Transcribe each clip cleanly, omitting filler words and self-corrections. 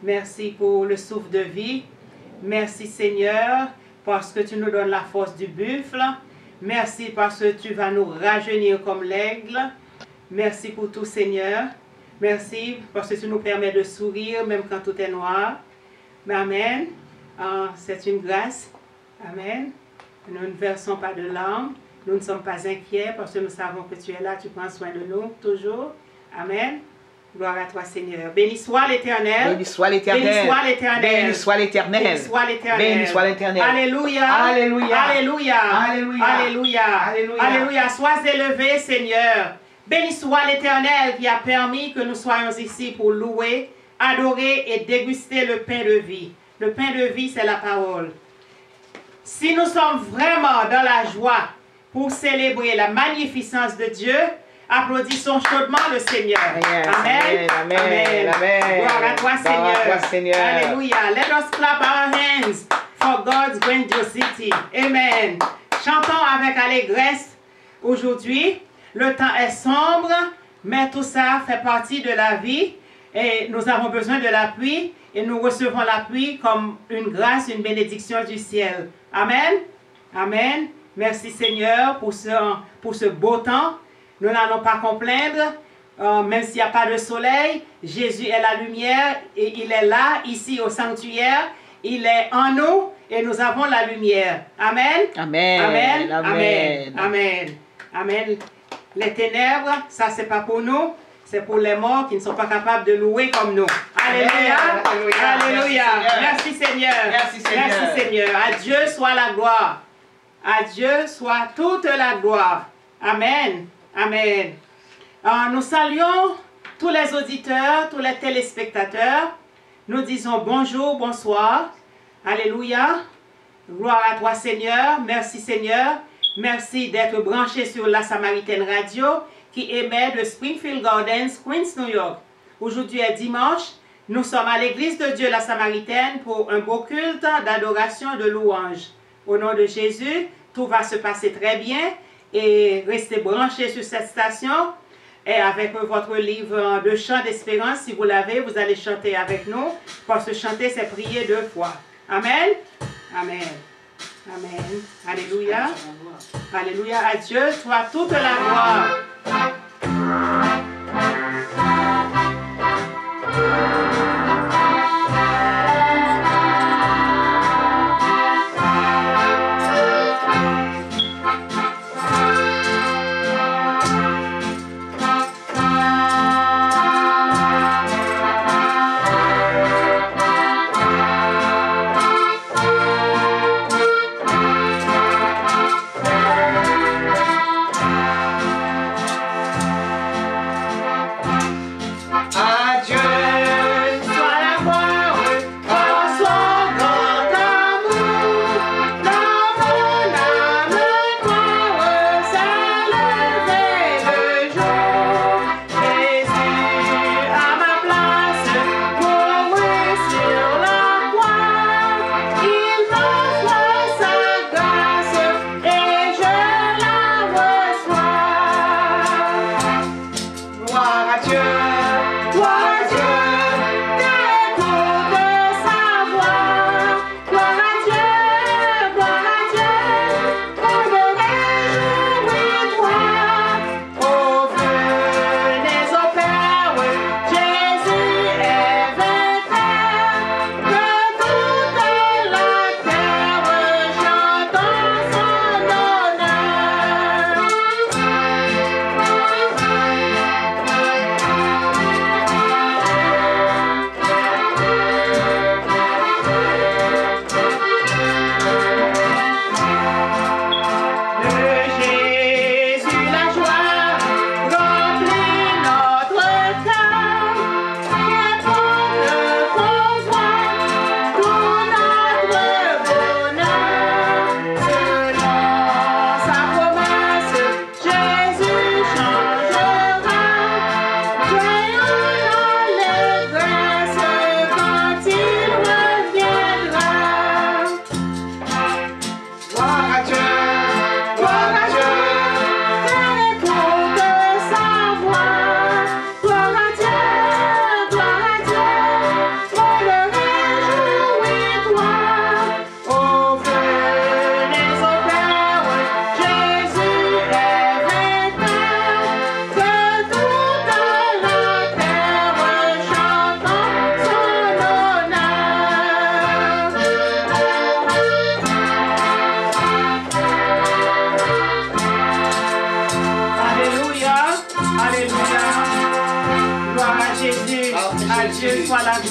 Merci pour le souffle de vie. Merci Seigneur parce que tu nous donnes la force du buffle. Merci parce que tu vas nous rajeunir comme l'aigle. Merci pour tout Seigneur. Merci parce que tu nous permets de sourire même quand tout est noir. Amen. C'est une grâce. Amen. Nous ne versons pas de larmes. Nous ne sommes pas inquiets parce que nous savons que tu es là. Tu prends soin de nous toujours. Amen. Gloire à toi, Seigneur. Béni soit l'Éternel. Béni soit l'Éternel. Béni soit l'Éternel. Béni soit l'Éternel. Béni soit l'Éternel. Béni soit l'Éternel. Alléluia. Alléluia. Alléluia. Alléluia. Alléluia. Alléluia. Alléluia. Sois élevé, Seigneur. Béni soit l'Éternel qui a permis que nous soyons ici pour louer, adorer et déguster le pain de vie. Le pain de vie, c'est la parole. Si nous sommes vraiment dans la joie pour célébrer la magnificence de Dieu, applaudissons chaudement le Seigneur. Amen. Amen. Amen. Amen. Gloire à toi, Seigneur. Gloire à toi, Seigneur. Alléluia. Let us clap our hands for God's grandiosity. Amen. Chantons avec allégresse aujourd'hui. Le temps est sombre, mais tout ça fait partie de la vie. Et nous avons besoin de la pluie. Et nous recevons la pluie comme une grâce, une bénédiction du ciel. Amen. Amen. Merci Seigneur pour ce beau temps. Nous n'allons pas complaindre, même s'il n'y a pas de soleil. Jésus est la lumière et il est là, ici au sanctuaire. Il est en nous et nous avons la lumière. Amen. Amen. Amen. Amen. Amen. Amen. Amen. Les ténèbres, ça c'est pas pour nous. C'est pour les morts qui ne sont pas capables de louer comme nous. Alléluia. Alléluia. Merci Seigneur. Merci Seigneur. Merci Seigneur. À Dieu soit la gloire. À Dieu soit toute la gloire. Amen. Amen. Nous saluons tous les auditeurs, tous les téléspectateurs. Nous disons bonjour, bonsoir. Alléluia. Gloire à toi Seigneur. Merci Seigneur. Merci d'être branché sur la Samaritaine Radio qui émet de Springfield Gardens, Queens, New York. Aujourd'hui est dimanche. Nous sommes à l'église de Dieu la Samaritaine pour un beau culte d'adoration, de louange. Au nom de Jésus, tout va se passer très bien et restez branchés sur cette station. Et avec votre livre de chant d'espérance, si vous l'avez, vous allez chanter avec nous. Parce que chanter, c'est prier 2 fois. Amen. Amen. Amen. Alléluia. Alléluia. À Dieu soit toute la gloire.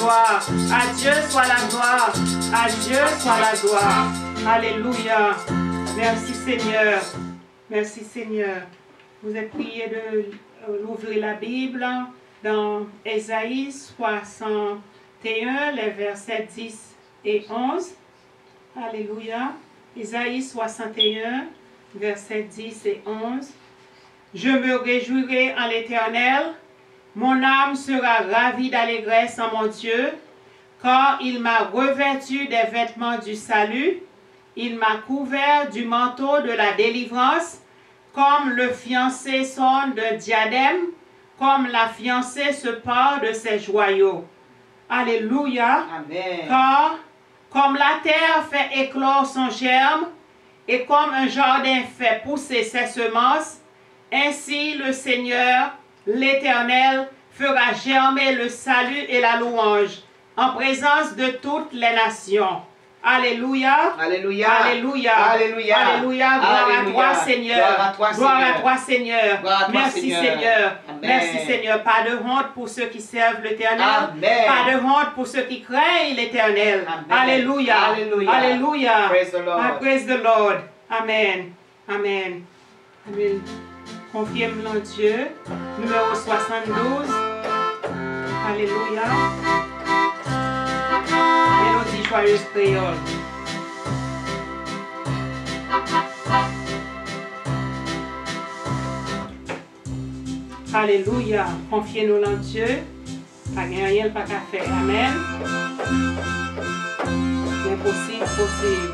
gloire. À Dieu soit la gloire. À Dieu soit la gloire. Alléluia. Merci Seigneur. Merci Seigneur. Vous êtes priés d'ouvrir la Bible dans Ésaïe 61, les versets 10 et 11. Alléluia. Ésaïe 61, versets 10 et 11. Je me réjouirai en l'Éternel. Mon âme sera ravie d'allégresse en mon Dieu, car il m'a revêtu des vêtements du salut. Il m'a couvert du manteau de la délivrance, comme le fiancé s'orne de diadème, comme la fiancée se pare de ses joyaux. Alléluia. Amen. Car comme la terre fait éclore son germe, et comme un jardin fait pousser ses semences, ainsi le Seigneur, l'Éternel, fera germer le salut et la louange en présence de toutes les nations. Alléluia. Alléluia. Alléluia. Alléluia. Alléluia. Gloire à toi, Seigneur. Gloire à toi, Gloire Seigneur. à toi, Seigneur. Gloire à toi, Merci, Seigneur. Seigneur. Amen. Merci, Seigneur. Pas de honte pour ceux qui servent l'Éternel. Amen. Pas de honte pour ceux qui craignent l'Éternel. Amen. Alléluia. Alléluia. Alléluia. Praise the Lord. I praise the Lord. Amen. Amen. Amen. Confirme en Dieu. Numéro 72. Alléluia. Mélodie joyeuse créole. Alléluia. Confiez-nous en Dieu. Pas rien, pas qu'à faire. Amen. Impossible, possible.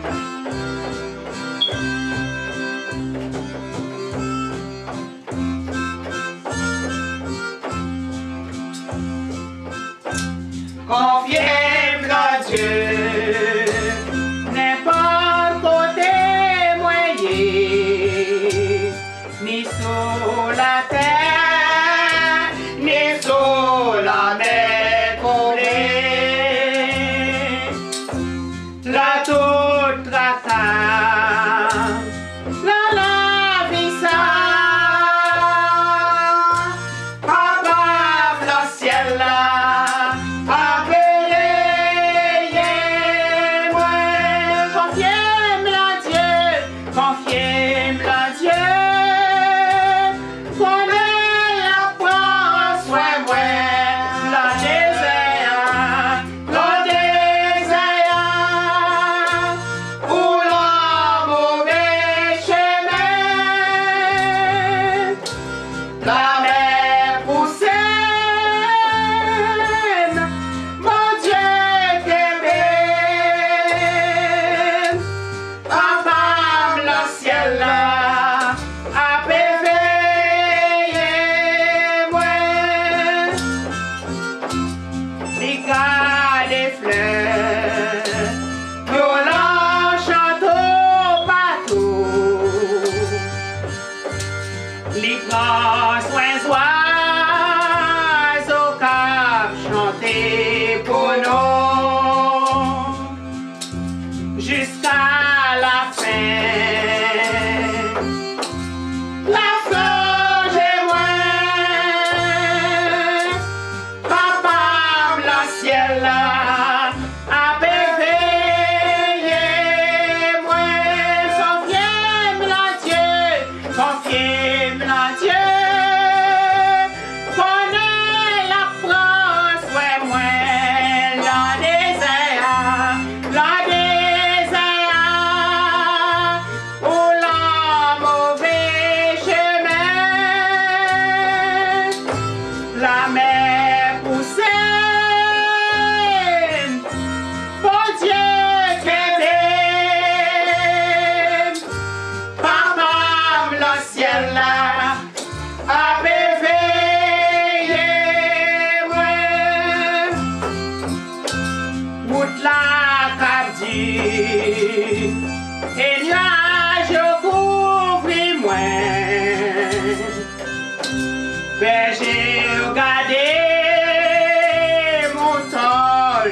Confiez en Dieu. N'importe côté moyen, ni sur la terre, Ni sur la mer collé, la toute tracas, la vie ça, Papa, le ciel là.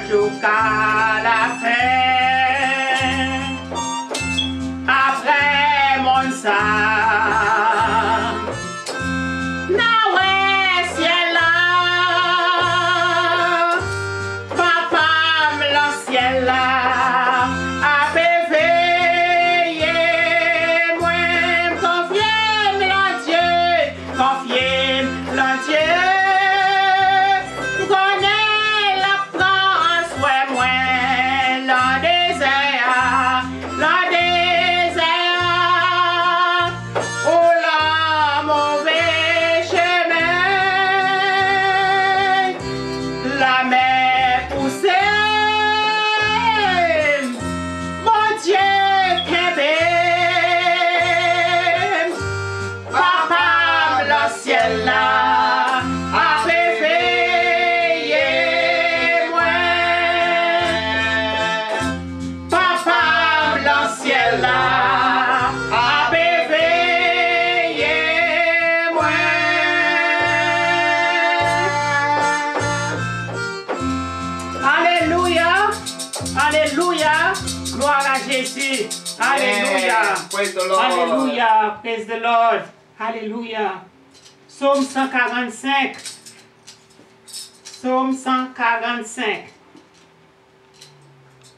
Jusqu'à la fin, après mon sang, na ouais ciel là, ciel là, a veillé, moi, confie le Dieu, confie le Dieu, connais la France, ouais, moi, le désert, oh la mauvais chemin, la mer poussée, mon Dieu qu'aimé, papa le ciel là, a réveillé moi, papa le ciel là, a réveillé moi. Alléluia, alléluia, gloire à Jésus, alléluia, Praise the Lord. alléluia, praise the Lord, alléluia. Psaume 145, Psaume 145.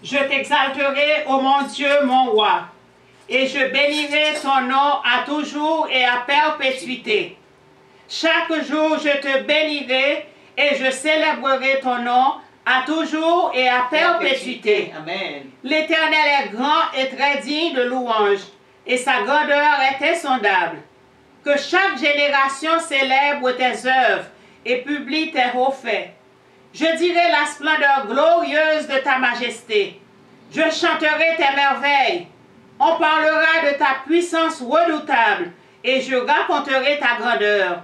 Je t'exalterai, ô mon Dieu, mon roi, et je bénirai ton nom à toujours et à perpétuité. Chaque jour, je te bénirai et je célébrerai ton nom à toujours et à perpétuité. Amen. L'Éternel est grand et très digne de louange, et sa grandeur est insondable. Que chaque génération célèbre tes œuvres et publie tes hauts faits. Je dirai la splendeur glorieuse de ta majesté. Je chanterai tes merveilles. On parlera de ta puissance redoutable, et je raconterai ta grandeur.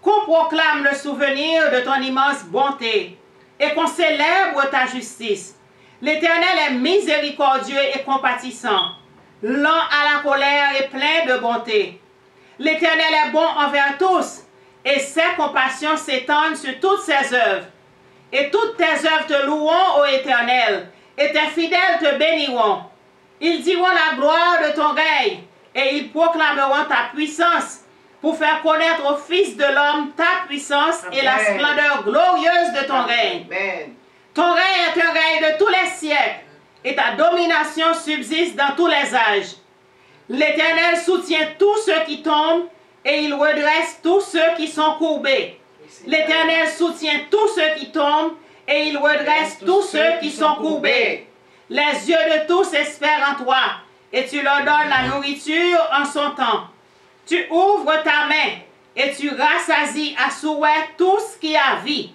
Qu'on proclame le souvenir de ton immense bonté, et qu'on célèbre ta justice. L'Éternel est miséricordieux et compatissant, lent à la colère et plein de bonté. L'Éternel est bon envers tous, et ses compassions s'étendent sur toutes ses œuvres. Et toutes tes œuvres te loueront, ô Éternel, et tes fidèles te béniront. Ils diront la gloire de ton règne, et ils proclameront ta puissance, pour faire connaître au Fils de l'homme ta puissance et la splendeur glorieuse de ton règne. Amen. Ton règne est un règne de tous les siècles, et ta domination subsiste dans tous les âges. L'Éternel soutient tous ceux qui tombent, et il redresse tous ceux qui sont courbés. L'Éternel soutient tous ceux qui tombent, et il redresse tous ceux qui sont courbés. Les yeux de tous espèrent en toi, et tu leur donnes la nourriture en son temps. Tu ouvres ta main, et tu rassasies à souhait tout ce qui a vie.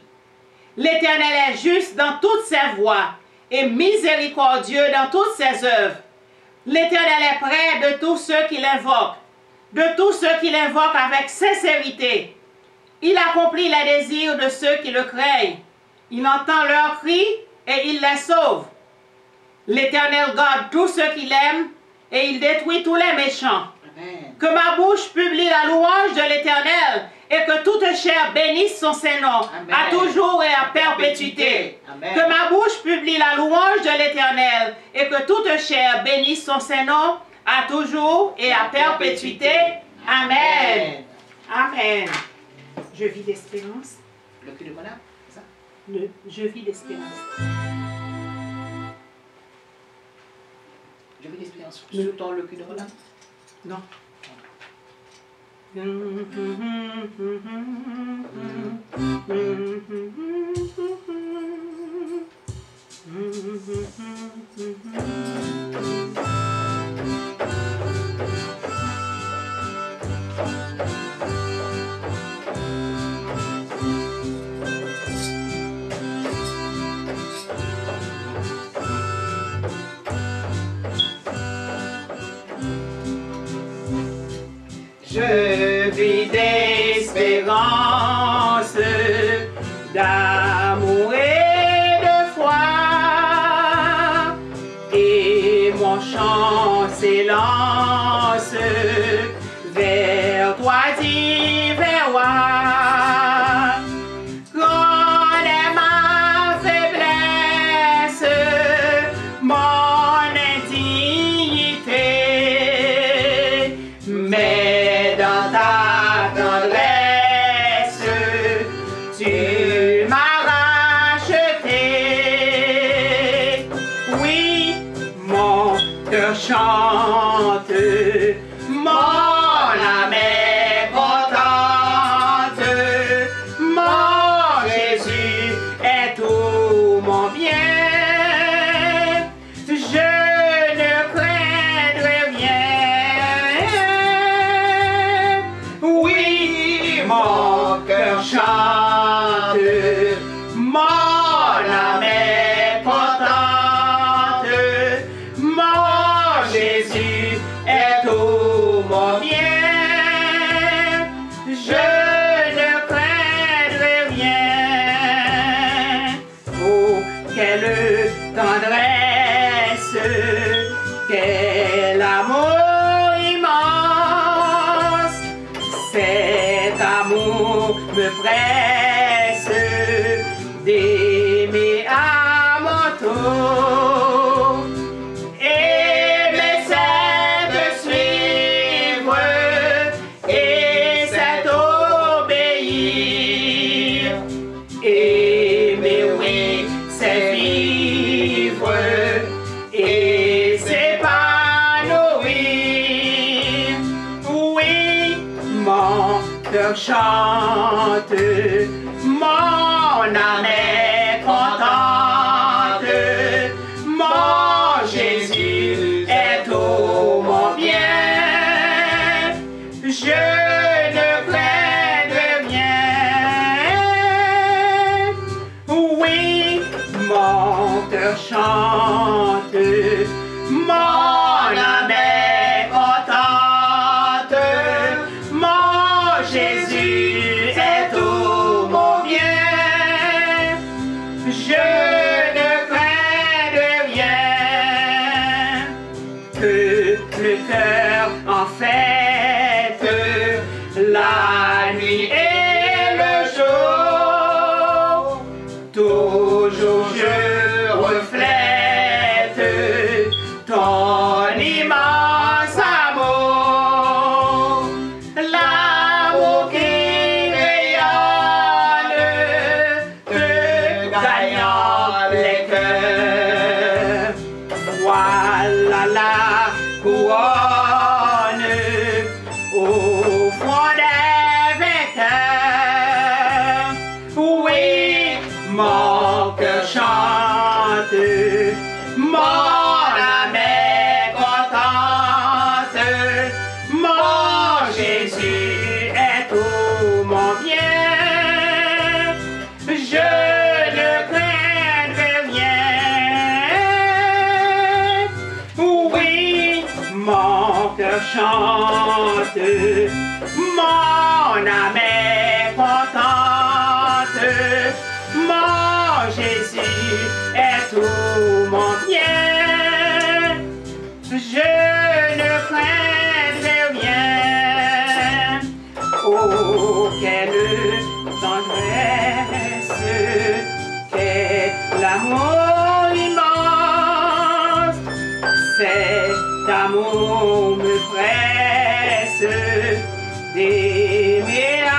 L'Éternel est juste dans toutes ses voies, et miséricordieux dans toutes ses œuvres. L'Éternel est près de tous ceux qui l'invoquent, de tous ceux qui l'invoquent avec sincérité. Il accomplit les désirs de ceux qui le craignent. Il entend leurs cris et il les sauve. L'Éternel garde tous ceux qui l'aiment et il détruit tous les méchants. Amen. Que ma bouche publie la louange de l'Éternel et que toute chair bénisse son Saint-Nom à toujours et à perpétuité. Amen. Que ma bouche publie la louange de l'Éternel et que toute chair bénisse son Saint-Nom à toujours et à perpétuité. Amen. Amen. Je vis d'espérance. Le cul de mon âme, c'est ça? Je vis d'espérance. Je vis d'espérance sur ton le cul de mon âme? Non. Je vis d'espérance, d'amour et de foi, et mon chant s'élance vers toi, divin roi. Grande est ma faiblesse, mon indignité, mais dans ta tendresse, tu m'as racheté. chante, mon âme est contente, mon Jésus est tout mon bien. Je ne craindrai rien. Oui, mon cœur chante, mon âme est contente, mon Jésus est tout mon bien. Je ne craindrai rien. Oh, quelle tendresse, quel amour immense, cet amour me presse d'aimer à mon tour. Aimer c'est de suivre et c'est obéir. Aimer oui c'est vivre et s'épanouir. Oui, mon cœur chante, mon âme est contente, mon Jésus est tout mon bien. Je ne craindrai rien. Oui, mon cœur chante, mon âme est contente, mon Jésus est tout mon bien. Je ne craindrai rien. Que le cœur en fête, la nuit et le jour, toujours je reflète ton immense amour, l'amour qui rayonne, te gagnant les cœurs. Voilà la couronne au front des vainqueurs. Oui, mon cœur chante, mon âme est contente, mon Jésus est tout mon bien. Je ne craindrai rien. Oui, mon cœur chante, mon âme est contente, mon Jésus est tout mon bien. Je ne craindrai rien. Oh, quelle tendresse, quel amour immense, cet amour me presse d'aimer à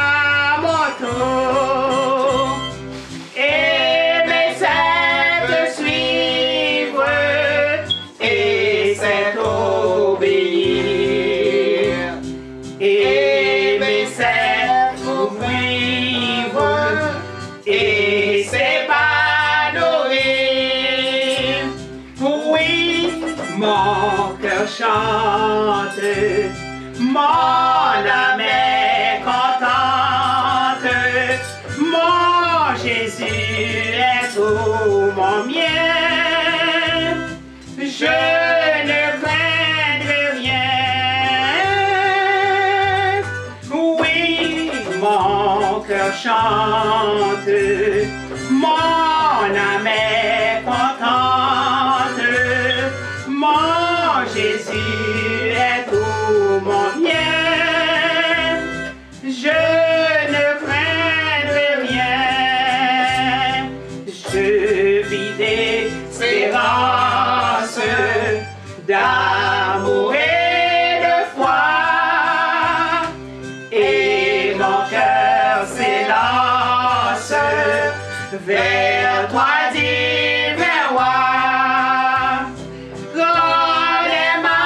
mon tour. Aimer c'est de suivre et c'est obéir. Aimer c'est pour vivre et s'épanouir. Oui, mon cœur chante, mon âme est contente, mon Jésus est tout mon bien. Je ne craindrai rien. Oui, mon cœur chante, mon âme est contente, mon Jésus est tout mon bien. Je ne craindrai rien. Je vis d'espérance, d'amour et de foi, et mon cœur s'élance vers toi, divin roi. Grande est ma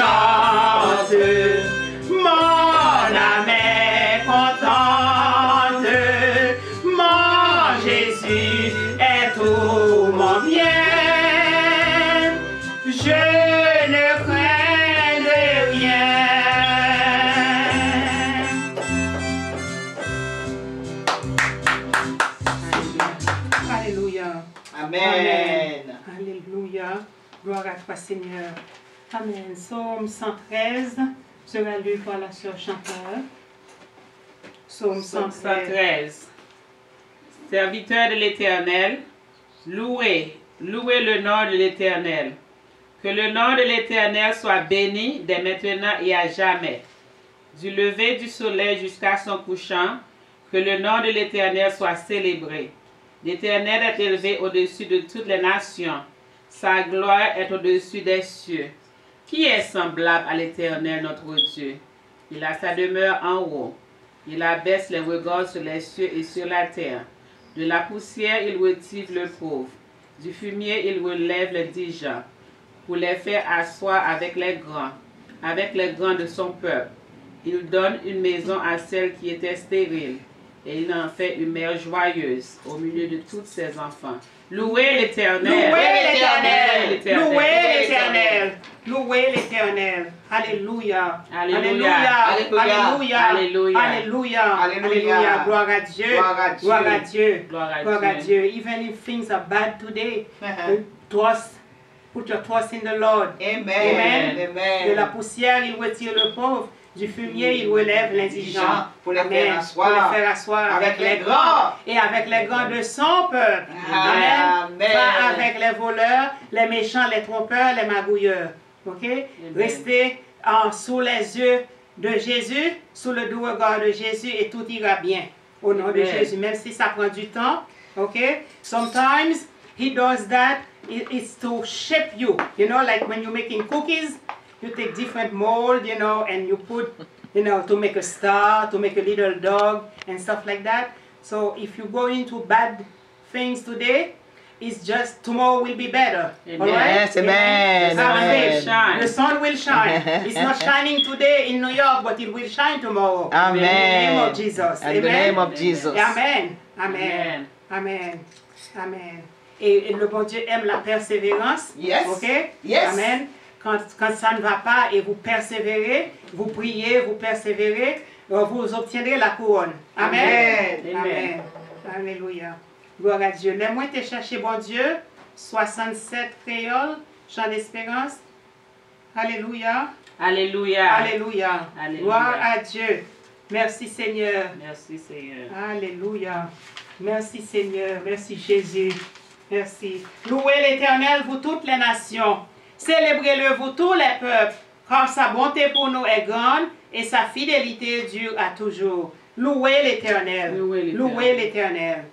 chante, mon âme est contente, mon Jésus est tout mon bien. Je ne crains de rien. Alléluia. Amen. Alléluia. Gloire à toi, Seigneur. Amen. Psaume 113 sera lu par la sœur chanteur. Psaume 113. Serviteur de l'Éternel, louez le nom de l'Éternel. Que le nom de l'Éternel soit béni dès maintenant et à jamais. Du lever du soleil jusqu'à son couchant, que le nom de l'Éternel soit célébré. L'Éternel est élevé au-dessus de toutes les nations. Sa gloire est au-dessus des cieux. Qui est semblable à l'Éternel notre Dieu? Il a sa demeure en haut. Il abaisse les regards sur les cieux et sur la terre. De la poussière, il retire le pauvre. Du fumier, il relève les indigents, pour les faire asseoir avec les grands de son peuple. Il donne une maison à celle qui était stérile, et il en fait une mère joyeuse au milieu de tous ses enfants. Louez l'Éternel! Louez l'Éternel! Louez l'Éternel! Louez l'Éternel! Alléluia! Alléluia! Alléluia! Alléluia! Alléluia! Alléluia! Gloire à Dieu! Gloire à Dieu! Gloire à Gloire à Dieu. Dieu! Even if things are bad today, put your trust in the Lord. Amen. De la poussière, il retire le pauvre. Du fumier, il relève l'indigent. Pour les Amen. faire asseoir. Pour les faire asseoir Avec les grands. et avec les grands de son peuple. Amen. Amen. Pas avec les voleurs, les méchants, les trompeurs, les magouilleurs. Ok? Restez sous les yeux de Jésus, sous le doux regard de Jésus et tout ira bien. Au nom de Amen. Jésus, même si ça prend du temps. Ok? Sometimes he does that. It's to shape you. You know, like when you're making cookies. You take different mold, you know, and you put, you know, to make a star, to make a little dog, and stuff like that. So if you go into bad things today, it's just tomorrow will be better. Amen. All right? Yes, amen. Have Amen. faith. Shine. The sun will shine. It's not shining today in New York, but it will shine tomorrow. Amen. In the name of Jesus. In the name of Jesus. Amen. Amen. Amen. Amen. Et le bon Dieu aime la persévérance. Yes. OK? Yes. Amen. Quand ça ne va pas et vous persévérez, vous priez, vous persévérez, vous obtiendrez la couronne. Amen. Amen. Amen. Alléluia. Gloire à Dieu. Les mots t'es cherché, bon Dieu. 67 créoles, chant d'espérance. Alléluia. Alléluia. Alléluia. Alléluia. Gloire à Dieu. Merci Seigneur. Merci Seigneur. Alléluia. Merci Seigneur. Merci Jésus. Merci. Louez l'Éternel, vous toutes les nations. Célébrez-le, vous tous les peuples, car sa bonté pour nous est grande et sa fidélité dure à toujours. Louez l'Éternel. Louez l'Éternel. Louez l'Éternel.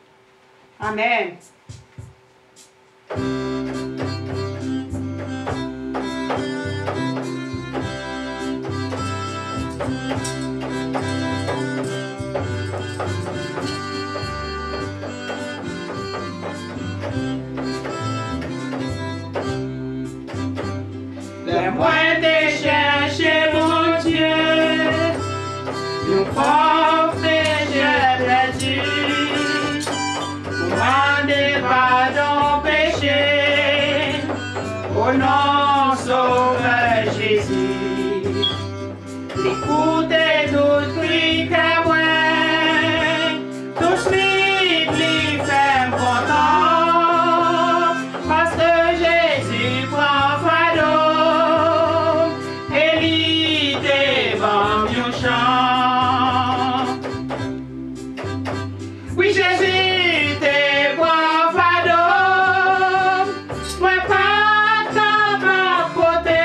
Amen. Les moyens de chercher mon Dieu, nous pauvres pécheurs perdus, demandez pardon péché, au nom sauveur Jésus. Écoutez tout cri témoin, tous mes plis fermes contents, parce que Jésus prend fardeau, et l'idée va mieux chant. Oui, Jésus te prend fardeau, moi pas ta ma côté.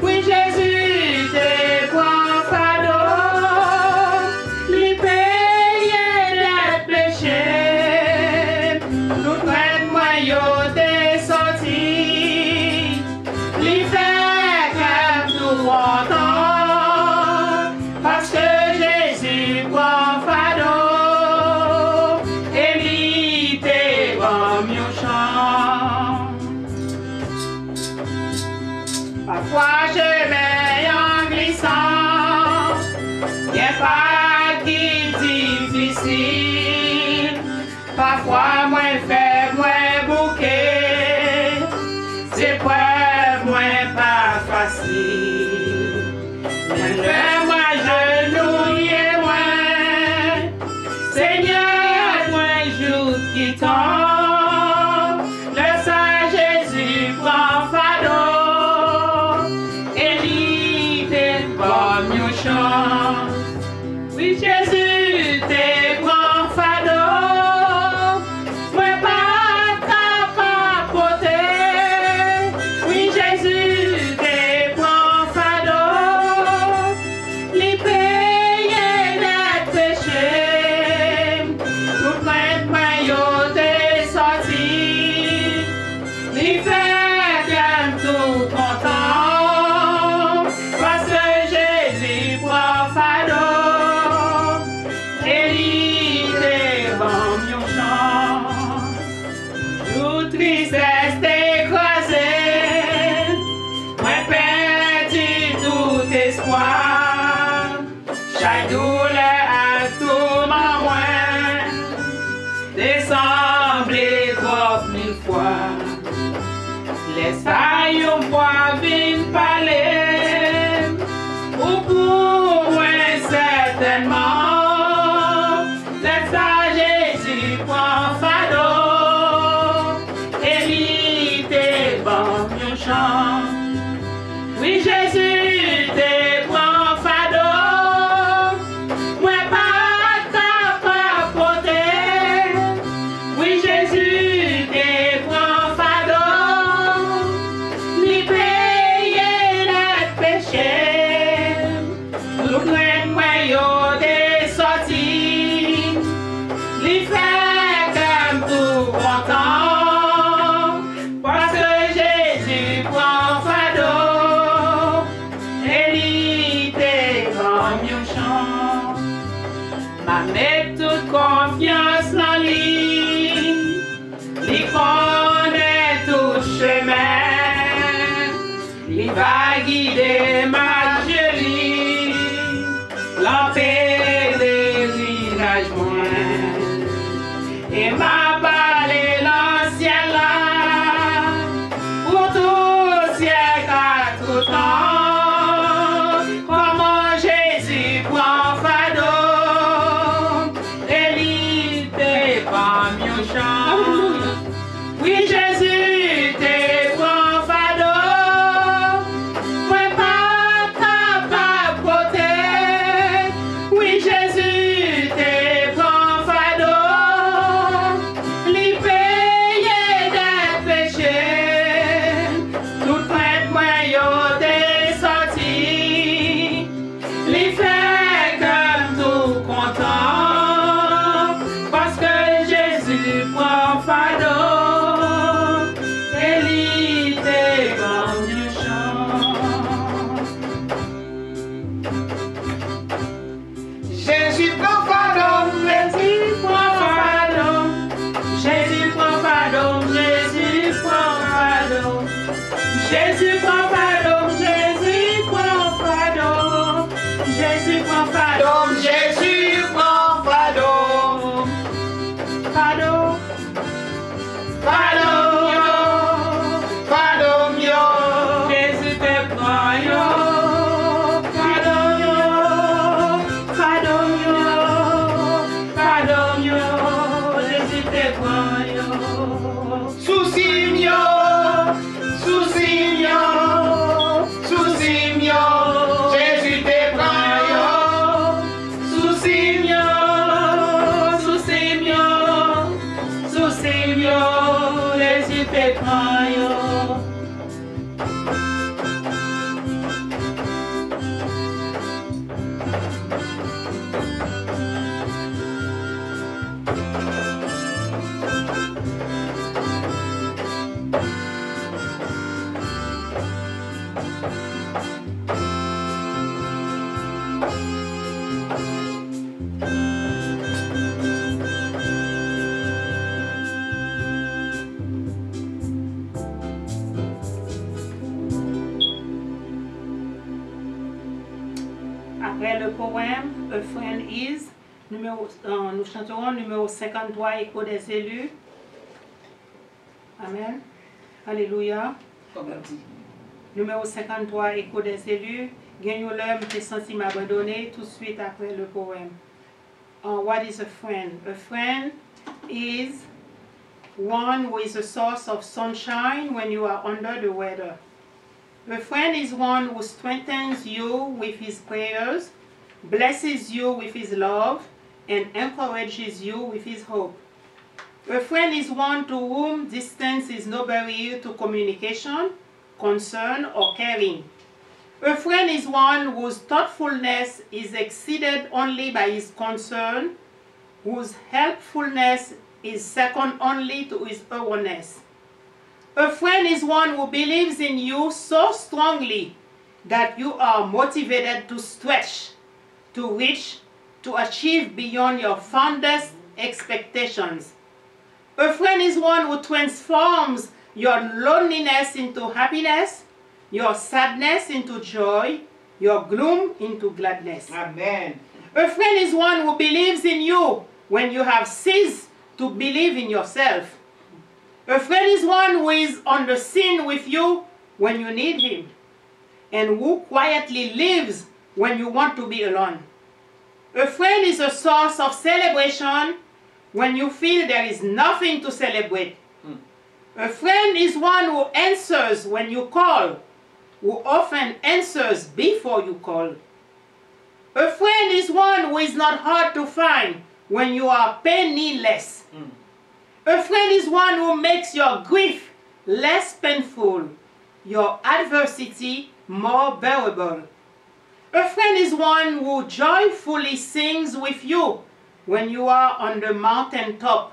Oui, Jésus te prend chemin en glissant, y'a pas qui difficile. Parfois moins faible, moins bouquet, c'est preuve moins pas facile. Fais-moi genouiller moins, Seigneur, moi jour qui tombe, le Saint Jésus prend fardeau, et lit tes pommes au champ. Oui, Jésus, t'es prend fardeau, moi pas capable porter. Oui, Jésus, t'es prend fardeau, les payer les péchés, tout plein de maillots t'es sorti, les faire bien tout content, parce que Jésus prend fardeau, et il est bon mieux chant. Toute tristesse t'écrasé, moi perdu tout espoir, chaque douleur a tout ma moins, dessemblé trop mille fois. Laisse aïe moi vin parler, ou pour moi certainement. Laisse à Jésus prend fardeau, et lui t'es bon mieux chant. Oui, Jésus t'es prend fardeau, moi pas capable porter. Oui, Jésus t'es prend fardeau, lui payer les péchés, tout plein de maillots t'es sorti, lui fait comme tout content, parce que Jésus prend fardeau, et lui t'es grand mieux chant. Ma met toute confiance en lui, lui connaît tout chemin, lui va guider ma jolie, l'empêcher des virages moins, et m'a parlé l'ancien là, pour tout siècle à tout temps, comment Jésus prend fardeau, et lui t'es pas mieux chant. Oui, Jésus t'es prend fardeau, moi pas capable porter. Oui, Jésus t'es prend fardeau, lui payer des péchés, tout près de moi yo t'es sorti, lui fait comme tout content, parce que Jésus prend fardeau, et lui t'es bon mieux chant. Jésus prend fardeau, Jésus prend fardeau, Jésus prend fardeau, Jésus prend fardeau, Jésus prend fardeau, Jésus prend fardeau, Jésus prend fardeau, Jésus prend fardeau, fardeau, fardeau, fardeau mio, Jésus te prend yo, fardeau yo, fardeau yo, fardeau yo, Jésus te prend yo, souci mio, souci mio, souci mio, Jésus te prend yo, souci mio, souci mio, souci mio, Jésus te prend yo. Après le poème, A Friend Is, nous chanterons numéro 53, Écho des élus. Amen. Alléluia. Numéro 53, Écho des élus. Gagne l'homme qui est senti m'abandonner tout de suite après le poème. What is a friend? A friend is one who is a source of sunshine when you are under the weather. A friend is one who strengthens you with his prayers, blesses you with his love, and encourages you with his hope. A friend is one to whom distance is no barrier to communication, concern, or caring. A friend is one whose thoughtfulness is exceeded only by his concern, whose helpfulness is second only to his awareness. A friend is one who believes in you so strongly that you are motivated to stretch, to reach, to achieve beyond your fondest expectations. A friend is one who transforms your loneliness into happiness, your sadness into joy, your gloom into gladness. Amen. A friend is one who believes in you when you have ceased to believe in yourself. A friend is one who is on the scene with you when you need him, and who quietly lives when you want to be alone. A friend is a source of celebration when you feel there is nothing to celebrate. A friend is one who answers when you call, who often answers before you call. A friend is one who is not hard to find when you are penniless. A friend is one who makes your grief less painful, your adversity more bearable. A friend is one who joyfully sings with you when you are on the mountaintop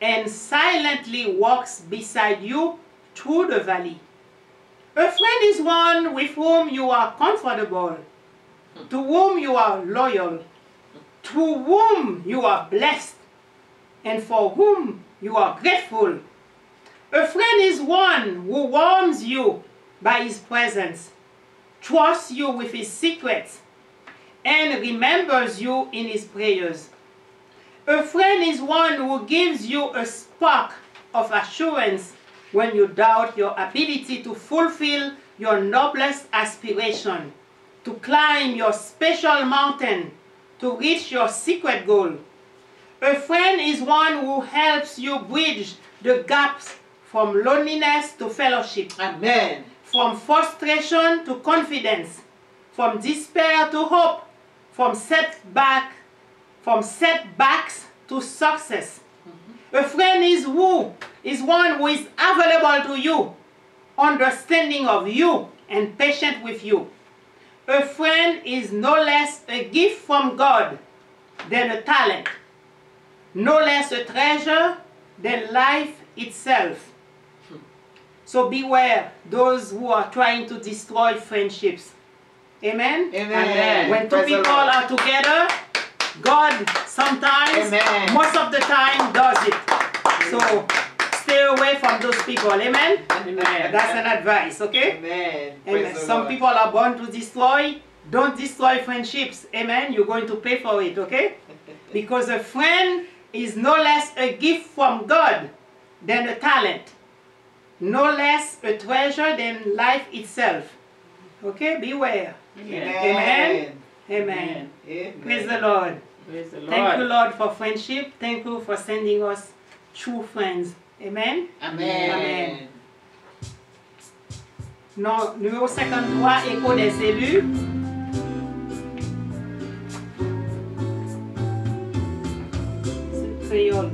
and silently walks beside you through the valley. A friend is one with whom you are comfortable, to whom you are loyal, to whom you are blessed, and for whom you are grateful. A friend is one who warms you by his presence, trusts you with his secrets, and remembers you in his prayers. A friend is one who gives you a spark of assurance when you doubt your ability to fulfill your noblest aspiration, to climb your special mountain, to reach your secret goal. A friend is one who helps you bridge the gaps from loneliness to fellowship. Amen. From frustration to confidence, from despair to hope, from setbacks to success. A friend is one who is available to you, understanding of you, and patient with you. A friend is no less a gift from God than a talent, no less a treasure than life itself. So beware those who are trying to destroy friendships. Amen? Amen. When two Praise the people Lord. are together, God sometimes, Amen. most of the time, does it. So stay away from those people. Amen? Amen. That's an advice, okay? Amen. Amen. Praise the Some Lord. people are born to destroy. Don't destroy friendships. Amen? You're going to pay for it, okay? Because a friend is no less a gift from God than a talent. No less a treasure than life itself. Okay? Beware. Amen. Amen. Amen. Praise the Lord. Praise the Lord. Thank you, Lord, for friendship. Thank you for sending us true friends. Amen. Amen. Amen. Non, numéro 53, Écho des élus. C'est créole.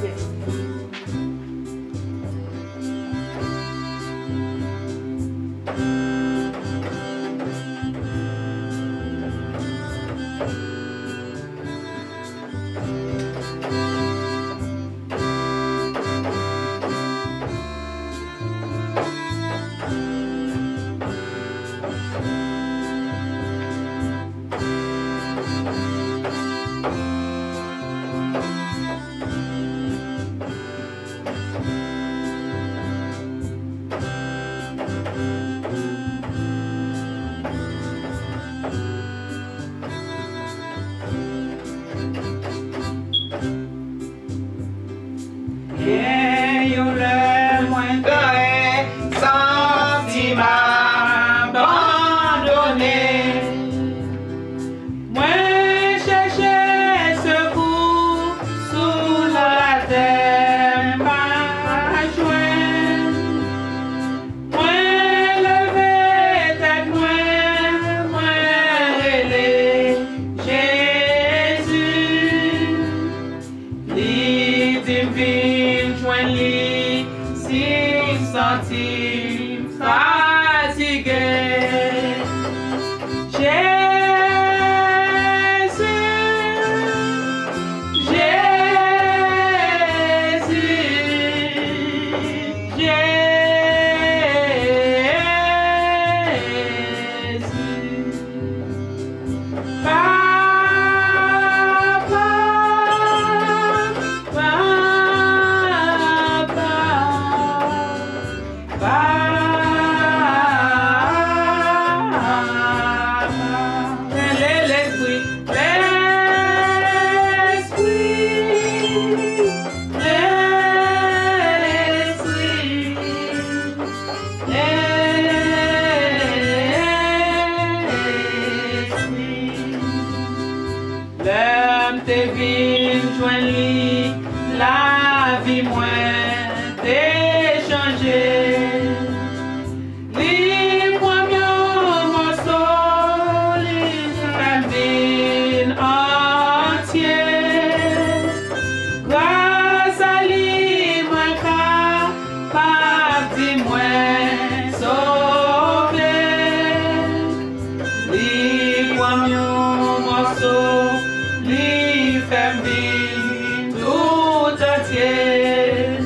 Yes. si me sentis fatigué. La vie moins d'échanger. Les premiers morceaux, les familles entières. Grâce à lui, moi capable de moins sauver. Les premiers morceaux, les familles tout entières.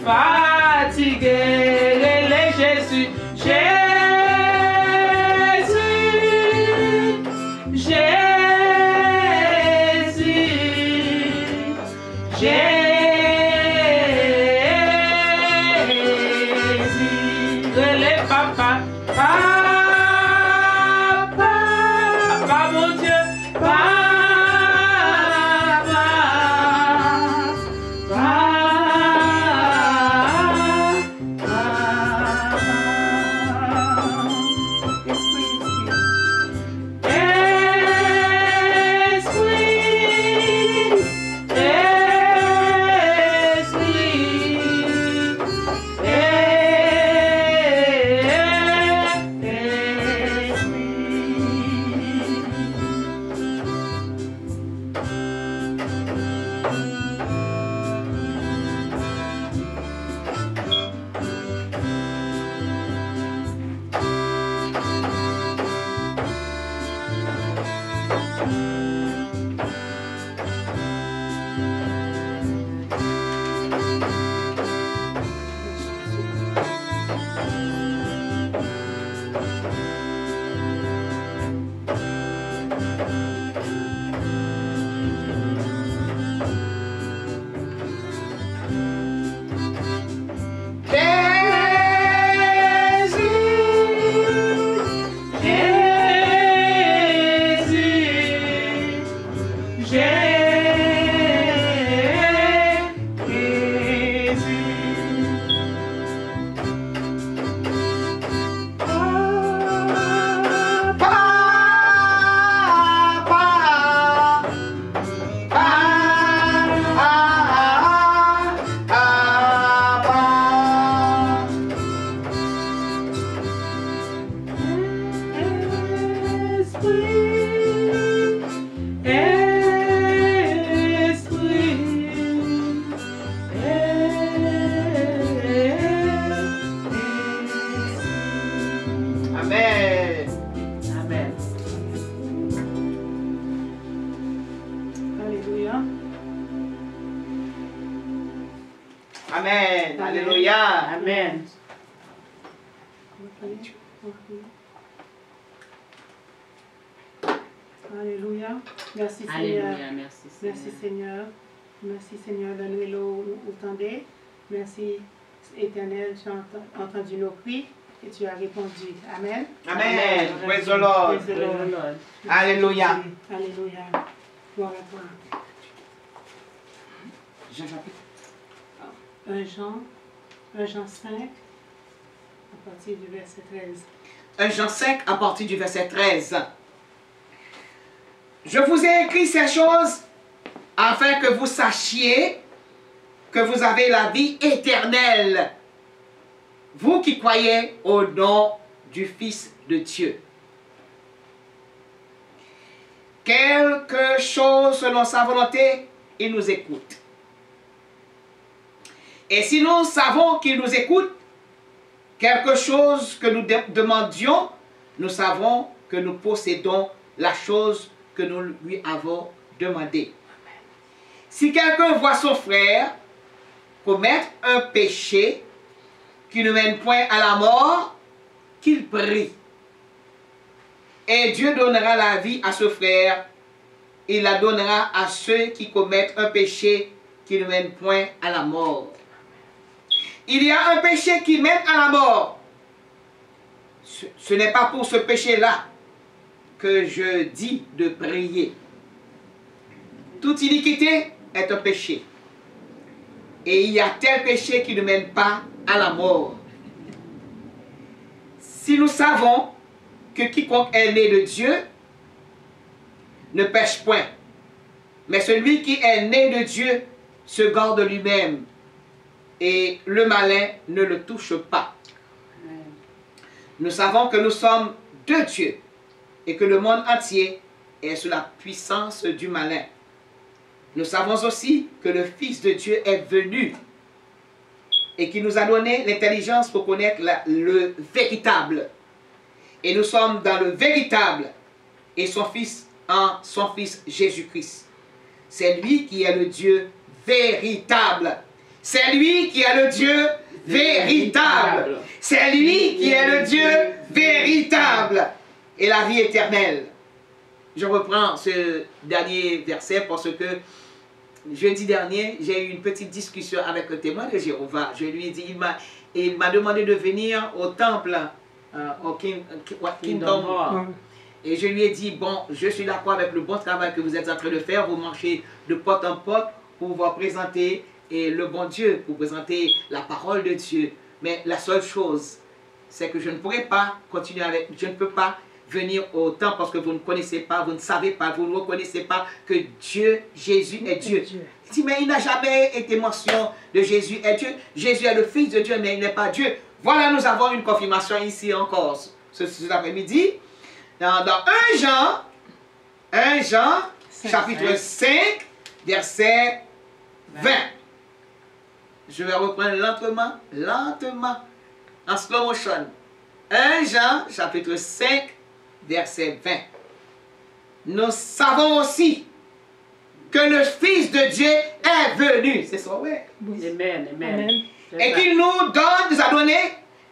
Fatigué, les Jésus, les papa, papa, mon Dieu, Amen. Alléluia. Amen. Alléluia. Merci Seigneur. Alléluia. Merci Merci Seigneur. Seigneur. Merci Seigneur de nous entendre. Merci Éternel, tu as entendu nos cris et tu as répondu. Amen. Amen. Praise the Lord. Praise the Praise Lord. the Lord. Alléluia. Alléluia. Gloire à toi. Jean chapitre. 1 Jean 5, à partir du verset 13. 1 Jean 5 à partir du verset 13. Je vous ai écrit ces choses afin que vous sachiez que vous avez la vie éternelle, vous qui croyez au nom du Fils de Dieu. Quelque chose selon sa volonté, il nous écoute. Et si nous savons qu'il nous écoute, quelque chose que nous demandions, nous savons que nous possédons la chose que nous lui avons demandé. Si quelqu'un voit son frère commettre un péché qui ne mène point à la mort, qu'il prie. Et Dieu donnera la vie à ce frère. Il la donnera à ceux qui commettent un péché qui ne mène point à la mort. Il y a un péché qui mène à la mort. Ce n'est pas pour ce péché-là que je dis de prier. Toute iniquité est un péché. Et il y a tel péché qui ne mène pas à la mort. Si nous savons que quiconque est né de Dieu ne pêche point, mais celui qui est né de Dieu se garde lui-même, et le malin ne le touche pas. Nous savons que nous sommes de Dieu et que le monde entier est sous la puissance du malin. Nous savons aussi que le Fils de Dieu est venu et qui nous a donné l'intelligence pour connaître le véritable. Et nous sommes dans le véritable et son Fils en son Fils Jésus-Christ. C'est lui qui est le Dieu véritable. C'est lui qui est le Dieu véritable. C'est lui qui est le Dieu véritable. Et la vie éternelle. Je reprends ce dernier verset parce que jeudi dernier, j'ai eu une petite discussion avec le témoin de Jéhovah. Je lui ai dit, il m'a demandé de venir au temple, au Kingdom Hall. Et je lui ai dit, bon, je suis d'accord avec le bon travail que vous êtes en train de faire. Vous marchez de porte en porte pour vous présenter le bon Dieu, pour présenter la parole de Dieu. Mais la seule chose, c'est que je ne pourrais pas continuer avec, je ne peux pas venir au temple parce que vous ne connaissez pas, vous ne savez pas, vous ne reconnaissez pas que Dieu, Jésus est Dieu. Il dit, mais il n'a jamais été mention de Jésus est Dieu. Jésus est le Fils de Dieu, mais il n'est pas Dieu. Voilà, nous avons une confirmation ici encore cet après-midi. Dans 1 Jean, chapitre 5, verset 20. Je vais reprendre lentement, en slow motion. 1 Jean, chapitre 5, verset 20. Nous savons aussi que le Fils de Dieu est venu. C'est ça, oui. Amen, amen. Et qu'il nous a donné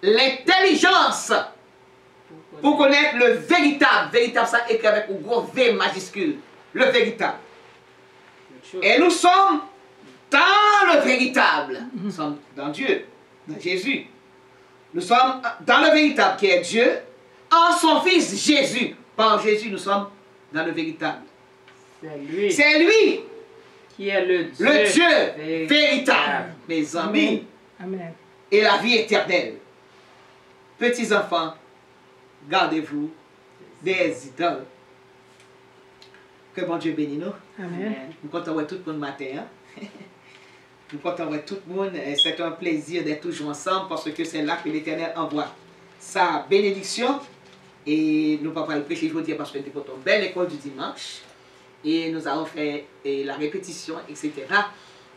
l'intelligence pour connaître le véritable. Véritable, ça écrit avec un gros V majuscule. Le véritable. Et nous sommes dans le véritable. Nous sommes dans Dieu, dans Jésus. Nous sommes dans le véritable qui est Dieu, en son Fils Jésus. Par Jésus, nous sommes dans le véritable. C'est lui qui est le Dieu véritable, mes amis. Amen. Et la vie éternelle. Petits enfants, gardez-vous des idoles. Que bon Dieu bénisse nous. Amen. Nous comptons voir tout le monde matin. Hein? Nous comptons voir tout le monde. C'est un plaisir d'être toujours ensemble parce que c'est là que l'Éternel envoie sa bénédiction. Et nous ne pouvons pas le prêcher aujourd'hui parce que nous avons une belle école du dimanche. Et nous avons fait la répétition, etc.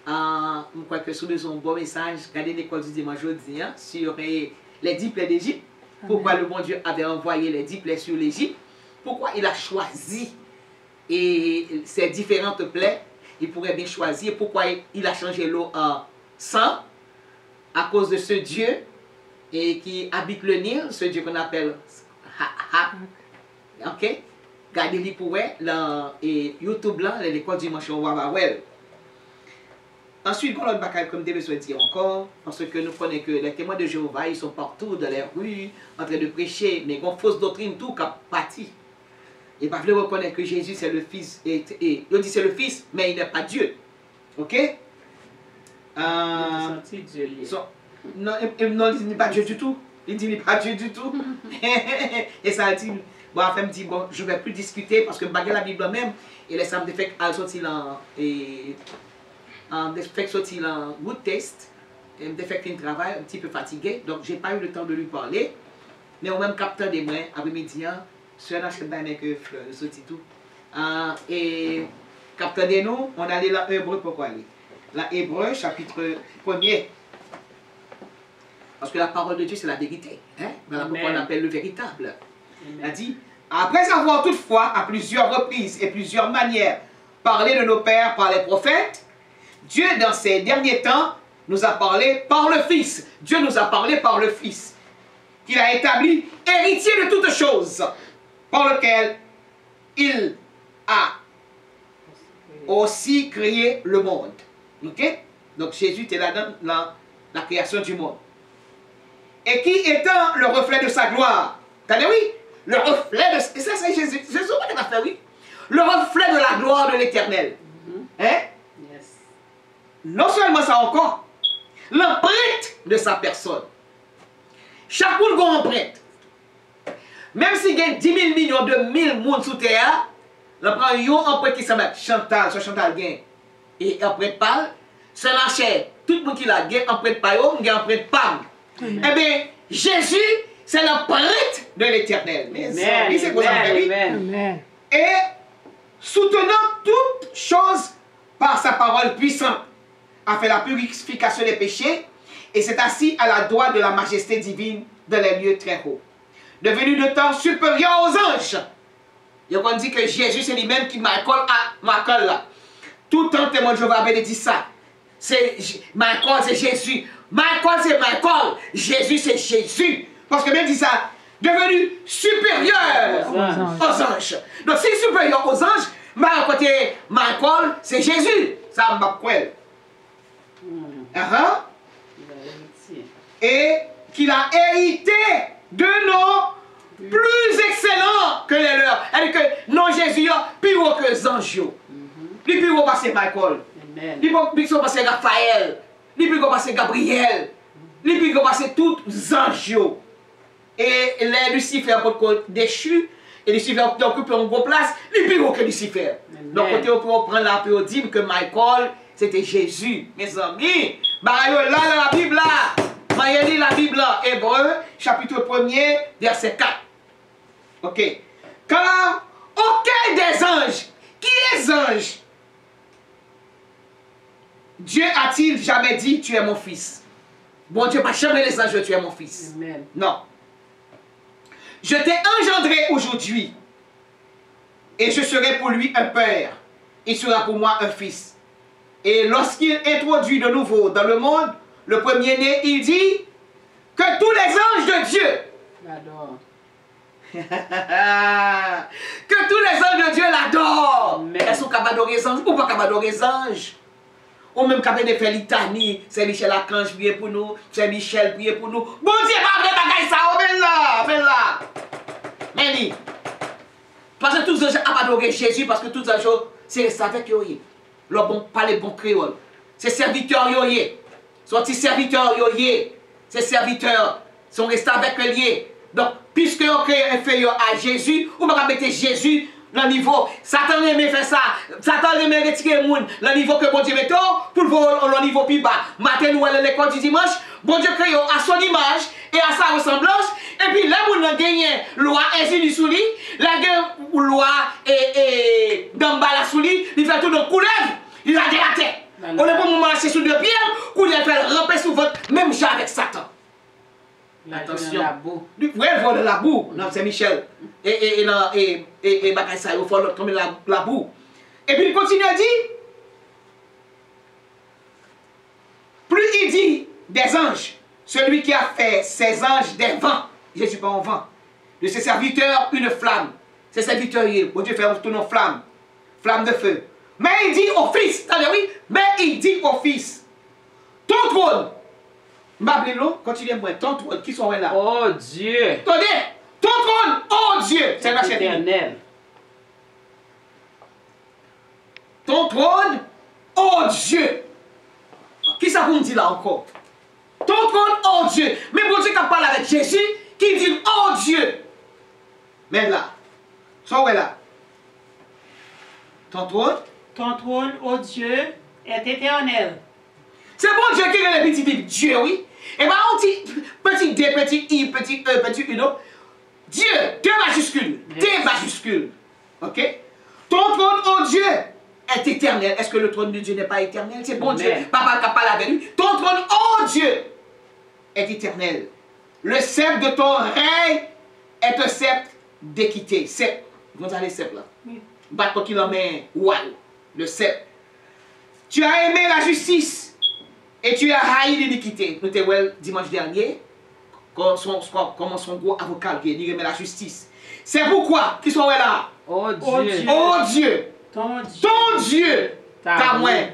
Je crois que si nous avons un bon message, regardez l'école du dimanche aujourd'hui hein, sur les 10 plaies d'Égypte. Pourquoi le bon Dieu avait envoyé les 10 plaies sur l'Égypte. Pourquoi il a choisi ces différentes plaies. Il pourrait bien choisir pourquoi il a changé l'eau en sang. à cause de ce Dieu et qui habite le Nil, ce Dieu qu'on appelle ok? Gardez-les pour là, et YouTube là, l'école dimension Wawawel. Ensuite, quand on va comme des besoins de dire encore, parce que nous connaissons que les témoins de Jéhovah, ils sont partout dans les rues, en train de prêcher, mais ils ont fausse doctrine, tout qui a parti. Et pas veulent reconnaître que Jésus c'est le Fils, et on dit c'est le Fils, mais il n'est pas Dieu. Ok? Non, il n'est pas Dieu du tout. Il dit il n'est pas Dieu du tout. Et ça dit, bon, enfin, me dit, bon, je ne vais plus discuter parce que je la Bible même, et les samedis fait qu'elle sortit en good test, et me fait un travail un petit peu fatigué, donc j'ai pas eu le temps de lui parler, mais au même capteur des mois, après-midi, sur un achat d'un que fleur, le sorti tout. Et capteur de nous, on allait dans Hébreu, pourquoi aller? Dans Hébreu, chapitre 1er. Parce que la parole de Dieu, c'est la vérité. Hein? Voilà pourquoi on appelle le véritable. Il a dit, après avoir toutefois, à plusieurs reprises et plusieurs manières, parlé de nos pères par les prophètes, Dieu, dans ces derniers temps, nous a parlé par le Fils. Dieu nous a parlé par le Fils, qu'il a établi héritier de toutes choses, par lequel il a aussi créé le monde. Ok? Donc Jésus était là dans la création du monde. Et qui étant le reflet de sa gloire. Attendez, oui? Le reflet de... Et ça, c'est Jésus. C'est ce qu'on a fait, oui? Le reflet de la gloire de l'Éternel. Hein? Yes. Non seulement ça encore, l'empreinte de sa personne. Chaque monde a une empreinte. Même s'il y a 10 000 millions de 1000 monde sous terre, on prend une empreinte qui s'appelle Chantal, sur Chantal gain. Et empreinte pâle, c'est la chair. Tout le monde qui l'a gain, empreinte pâle, il y a empreinte pâle. Eh bien, Jésus, c'est l'empreinte de l'Éternel. Et soutenant toutes choses par sa parole puissante, a fait la purification des péchés et s'est assis à la droite de la majesté divine dans les lieux très hauts. Devenu de temps supérieur aux anges. Et on dit que Jésus, c'est lui-même qui Michael là. Tout le temps, témoin de Jéhovah avait dit ça. C'est Michael, c'est Jésus. Michael, c'est Michael. Jésus, c'est Jésus. Parce que même dit ça, devenu supérieur aux anges. Donc, si supérieur aux anges, Michael, c'est Jésus. Ça m'a quoi. Et qu'il a hérité de nos plus excellents que les leurs. C'est-à-dire que non Jésus, plus haut que les anges. Plus haut que Michael. Plus haut que Raphaël. Plus haut que Gabriel. Plus haut que tous les anges. Et les Lucifer pour déchu. Et Lucifer a occupé une bonne place. Plus haut que Lucifer. Donc on peut prendre la péodime que Michael, c'était Jésus. Mes amis, là dans la Bible là. Je lis la Bible là, Hébreu, chapitre 1er, verset 4. Ok. Car aucun des anges, qui est les anges? Dieu a-t-il jamais dit, tu es mon fils? Bon Dieu n'a jamais les anges, tu es mon fils. Amen. Non. Je t'ai engendré aujourd'hui, et je serai pour lui un père. Il sera pour moi un fils. Et lorsqu'il introduit de nouveau dans le monde, le premier-né, il dit que tous les anges de Dieu L'adore. que tous les anges de Dieu l'adorent. Est-ce qu'on peut adorer les anges ou pas adorer les anges? Ou même quand on fait litanie, c'est Michel Archange prier pour nous, c'est Michel prier pour nous. Bon Dieu, pas vrai bagaille ça, on là. Mais parce que tous les anges adorent Jésus, parce que tous les anges, c'est avec eux. Leur bon, pas les bons créoles. C'est serviteurs yoye. Sorti serviteurs yoye. Ces serviteurs sont restés avec le lié. Donc, puisque on crée inférieur à Jésus, on va mettre Jésus dans le niveau. Satan aime faire ça. Satan aime retirer le monde dans le niveau que bon Dieu met pour le voir au niveau plus bas. Matin, nous allons l'école du dimanche. Bon Dieu crée à son image et à sa ressemblance. Et puis, là, on a gagné loi ainsi sous lui. La loi et d'emballage sous lui. Il fait tout dans couleuvre. Il a de la tête. On est pour marcher sous deux pieds, ou il a fait ramper sous votre même genre avec Satan. Attention. La boue. Oui, il faut de la boue. Non, c'est Michel. Et ça, il faut tomber la boue. Et puis il continue à dire, plus il dit, des anges. Celui qui a fait ses anges des vents. Jésus pas en vent. De ses serviteurs, une flamme. Ses serviteurs, bon Dieu fait un tournon flamme. Flamme de feu. Mais il dit au Fils, attendez, oui, mais il dit au Fils, ton trône, Mablilo, continue moi, ton trône, qui sont là? Oh Dieu. Attendez, ton trône, oh Dieu, c'est la chaîne. Éternel. Ton trône, oh Dieu. Qui ça vous me dit là encore? Ton trône, oh Dieu. Mais bon Dieu qui parle avec Jésus, qui dit, oh Dieu. Mais là, ça où est là? Ton trône? Ton trône, ô Dieu, est éternel. C'est bon Dieu qui est le petit Dieu, oui. Et bien, on dit petit D, petit I, petit E, petit U, non? Dieu, deux majuscules, D majuscules. Ok? Ton trône, oh Dieu, est éternel. Est-ce que le trône de Dieu n'est pas éternel? C'est bon Dieu. Papa qui parle avec lui. Ton trône, oh Dieu, est éternel. Le sceptre de ton règne est un sceptre d'équité. Sceptre. Vous avez le sceptre là? Oui. Bateau qui l'en met, wow, le sceptre. Tu as aimé la justice et tu as haï l'iniquité. Nous t'avons vu dimanche dernier, comment son gros avocat qui dit aimé la justice. C'est pourquoi, qui sont là? Oh Oh Dieu. Dieu. Oh Dieu, Ton Dieu. ton Dieu, Ta ta main. main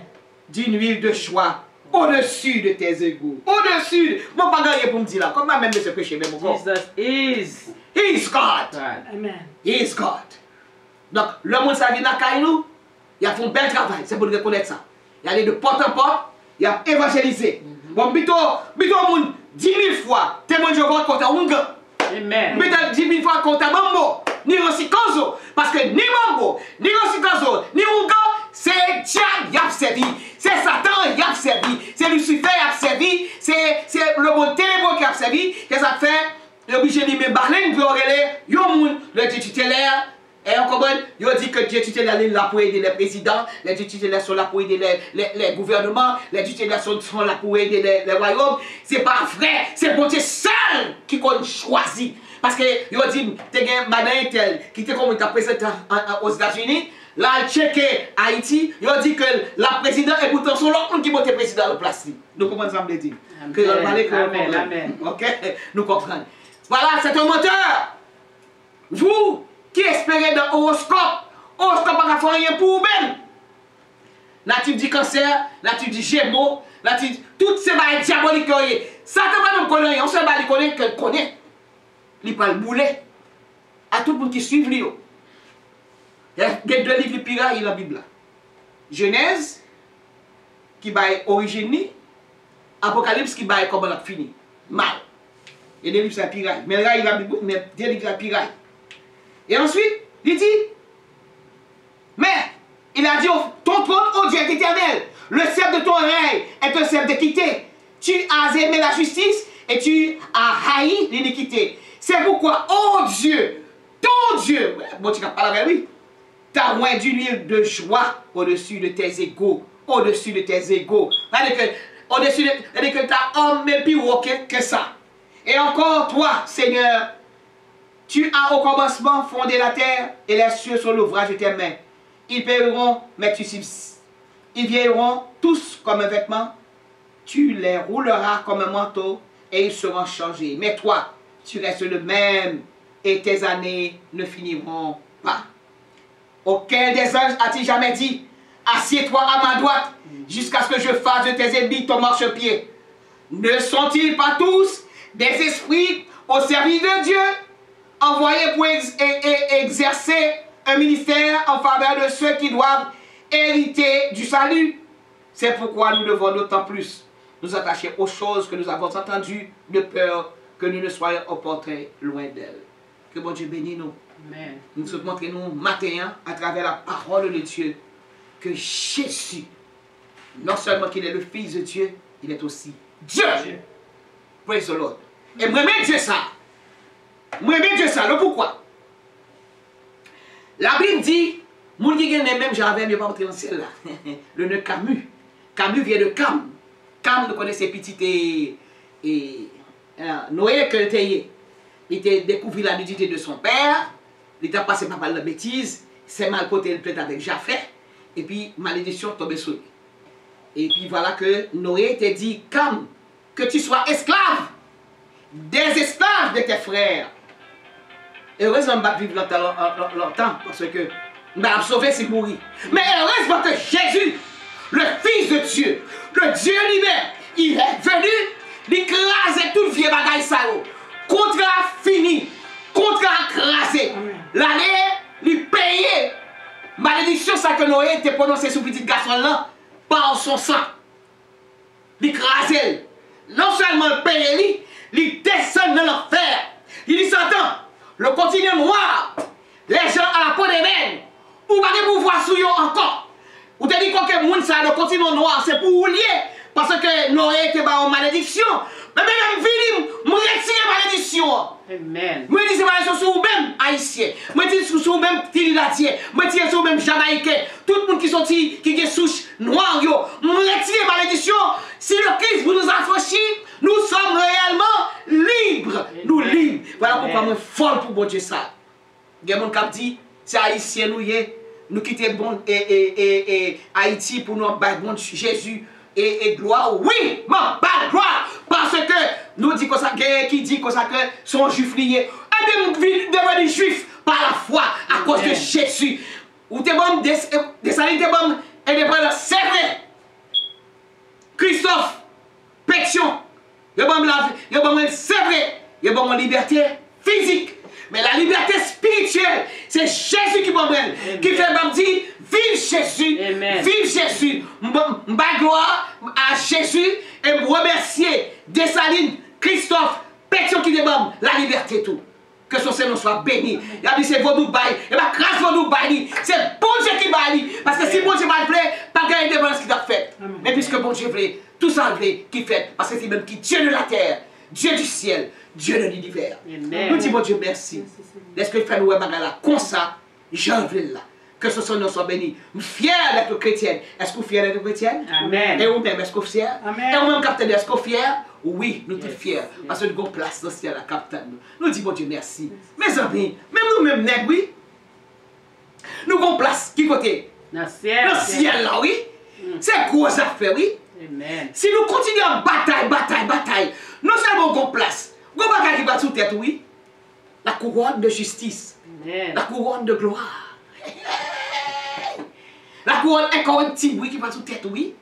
d'une huile de choix au-dessus de tes égaux. Au-dessus. Moi, pas gagné pour me dire là. Comment même de ce péché, même encore? Jesus is He is God. God. Amen. He is God. Donc, le monde ça vient dans Kailou, il a fait un bel travail, c'est pour reconnaître ça. Il a allé de porte en porte, il a évangélisé. Bon, bito, monde 10 000 fois, témoin de Jéhovah contre un gars. Amen. Bito 10 000 fois contre Mambo, ni Rosikozo, parce que ni Mambo, ni Rosikozo, ni Unga, c'est Diable qui a servi, c'est Satan qui a servi, c'est Lucifer qui a servi, c'est le monde ténébreux qui a servi, et ça fait, l'obligé de me parler, le Dieu tutélaire. Et on comprend, il dit que Dieu tutélaire est là pour aider les présidents, les Dieu tutélaires sont là pour aider les gouvernements, les Dieu tutélaires sont là pour aider les royaumes. C'est pas vrai, c'est bon Dieu seul qui qu'on choisit. Parce que il dit, tu as un madame tel qui était comme ta président aux États-Unis, là, il checké Haïti, il dit que la présidente est pourtant son l'autre qui monte président à la place. Nous comprenons ça, me dit. Amen. Amen. Ok, nous comprenons. Voilà, c'est un moteur. Vous qui espérez dans l'horoscope, l'horoscope n'a pas rien pour vous-même. Natif du cancer, natif du gémeaux, natif, toutes ces bails diaboliques, ça ne va pas nous connaître, on se va les connaître qu'elle connaît. Il parle boulet. À tout le monde qui suit lui. Il y a deux livres pirailles dans la Bible. Genèse, qui va origine, Apocalypse, qui va comment on a fini. Mal. Et des livres c'est piraille. Mais là, il a Bible, mais des livres c'est piraille. Et ensuite, il dit, mais il a dit, ton trône, oh Dieu, est éternel. Le sceptre de ton règne est un sceptre d'équité. Tu as aimé la justice et tu as haï l'iniquité. C'est pourquoi, oh Dieu, ton Dieu, bon, tu vas parler avec lui, t'as moins d'une huile de joie au-dessus de tes égaux. Au-dessus de tes égaux. Au-dessus de que t'as homme mais plus haut que ça. Et encore, toi, Seigneur, tu as au commencement fondé la terre et les cieux sont l'ouvrage de tes mains. Ils périront, mais tu subsistes. Ils vieilliront tous comme un vêtement. Tu les rouleras comme un manteau et ils seront changés. Mais toi, tu restes le même et tes années ne finiront pas. Auquel des anges a-t-il jamais dit, assieds-toi à ma droite jusqu'à ce que je fasse de tes ennemis ton marchepied? Ne sont-ils pas tous des esprits au service de Dieu, envoyés pour exercer un ministère en faveur de ceux qui doivent hériter du salut? C'est pourquoi nous devons d'autant plus nous attacher aux choses que nous avons entendues, de peur que nous ne soyons emportés loin d'elles. Que bon Dieu bénisse nous. Amen. Nous sommes montrés nous matin à travers la parole de Dieu que Jésus, non seulement qu'il est le Fils de Dieu, il est aussi Dieu. Praise the Lord. Et moi même Dieu ça. Moi même Dieu ça. Le pourquoi? La Bible dit, mon qui gagne même j'avais mieux pas entrer dans ciel là. Le nom Camus. Camus vient de Cam. Cam, nous connaissons petit et Noé que il était découvert la nudité de son père. Il était passé par la bêtise. C'est mal côté le plaît avec Japheth. Et puis malédiction tombée sur lui. Et puis voilà que Noé était dit Cam. que tu sois esclave des esclaves de tes frères. Heureusement, je ne vais pas vivre longtemps parce que je vais me sauver si mourir. Mais heureusement que Jésus, le Fils de Dieu, le Dieu lui-même, il est venu, il écraser tout le vieux bagaille ça. Contrat fini, contrat écrasé. L'année, il payé. Malédiction, ça que Noé était prononcé sur petit garçon là, par son sang. Il écrasé. Non seulement le paye, il descend dans l'enfer. Il dit Satan, le continent noir, les gens à la peau des veines, ou pas de pouvoir sur eux encore. Ou te dit quoi que monde ça, le continent noir, c'est pour vous lier, parce que Noé était en malédiction. Mais même vini, je retire malédiction. Amen. Je dis malédiction sur vous-même, haïtien. Je dis sur vous-même, trinidadien. Je dis sur vous-même, jamaïcain. Tout le monde qui sorti, qui est souche noire, je retire malédiction. Si le Christ vous nous affranchit, nous sommes réellement libres. Nous libres. Voilà pourquoi je suis folle pour bon Dieu ça. Il y a mon cap dit, c'est haïtien nous quittons bon Haïti pour nous battre bon Jésus et gloire. Oui, ma bas gloire. Parce que nous dit que ça qui dit que ça que sont juifs liés. Et bien nous devenons juifs par la foi à cause de Jésus. Ou t'es bon des salines t'es bon indépendant, c'est vrai. Christophe, Pétion, il y a bon c'est vrai. Il y a bon liberté physique. Mais la liberté spirituelle, c'est Jésus qui m'emmène, qui fait me dire, vive Jésus, vive Jésus. Ma gloire à Jésus et me remercier Dessalines, Christophe, Pétion qui demande la liberté tout. Que son Seigneur soit béni. Il a dit c'est vous bail, et ma grâce vous bail. C'est bon Dieu qui bail. Parce que si bon Dieu va le pas gagner de ce qu'il a fait. Mais puisque bon Dieu voulait, tout ça voulait qui fait, parce que c'est même qui Dieu de la terre, Dieu du ciel, Dieu de l'univers. Nous disons bon Dieu merci. Laisse-le faire nous là comme ça, j'en veux là. Que ce Seigneur soit béni. Je suis fier d'être chrétienne. Est-ce que vous êtes fier d'être chrétienne? Amen. Et vous-même, est-ce que vous êtes fier? Amen. Et vous-même, capitaine, est-ce que vous êtes fier? Oui, nous sommes fiers. Parce que nous avons place dans le ciel, la capitaine. Nous disons bon Dieu merci. Mes amis, même nous-mêmes, nègres, oui. Nous avons place. Qui côté? Dans le ciel. Dans le ciel, là, oui. C'est grosse affaire, oui. Amen. Si nous continuons à bataille, non seulement nous avons place. Nous avons bagaille qui va sous tête, oui. La couronne de justice. Amen. La couronne de gloire. La couronne incorruptible, oui, qui va sous tête, oui.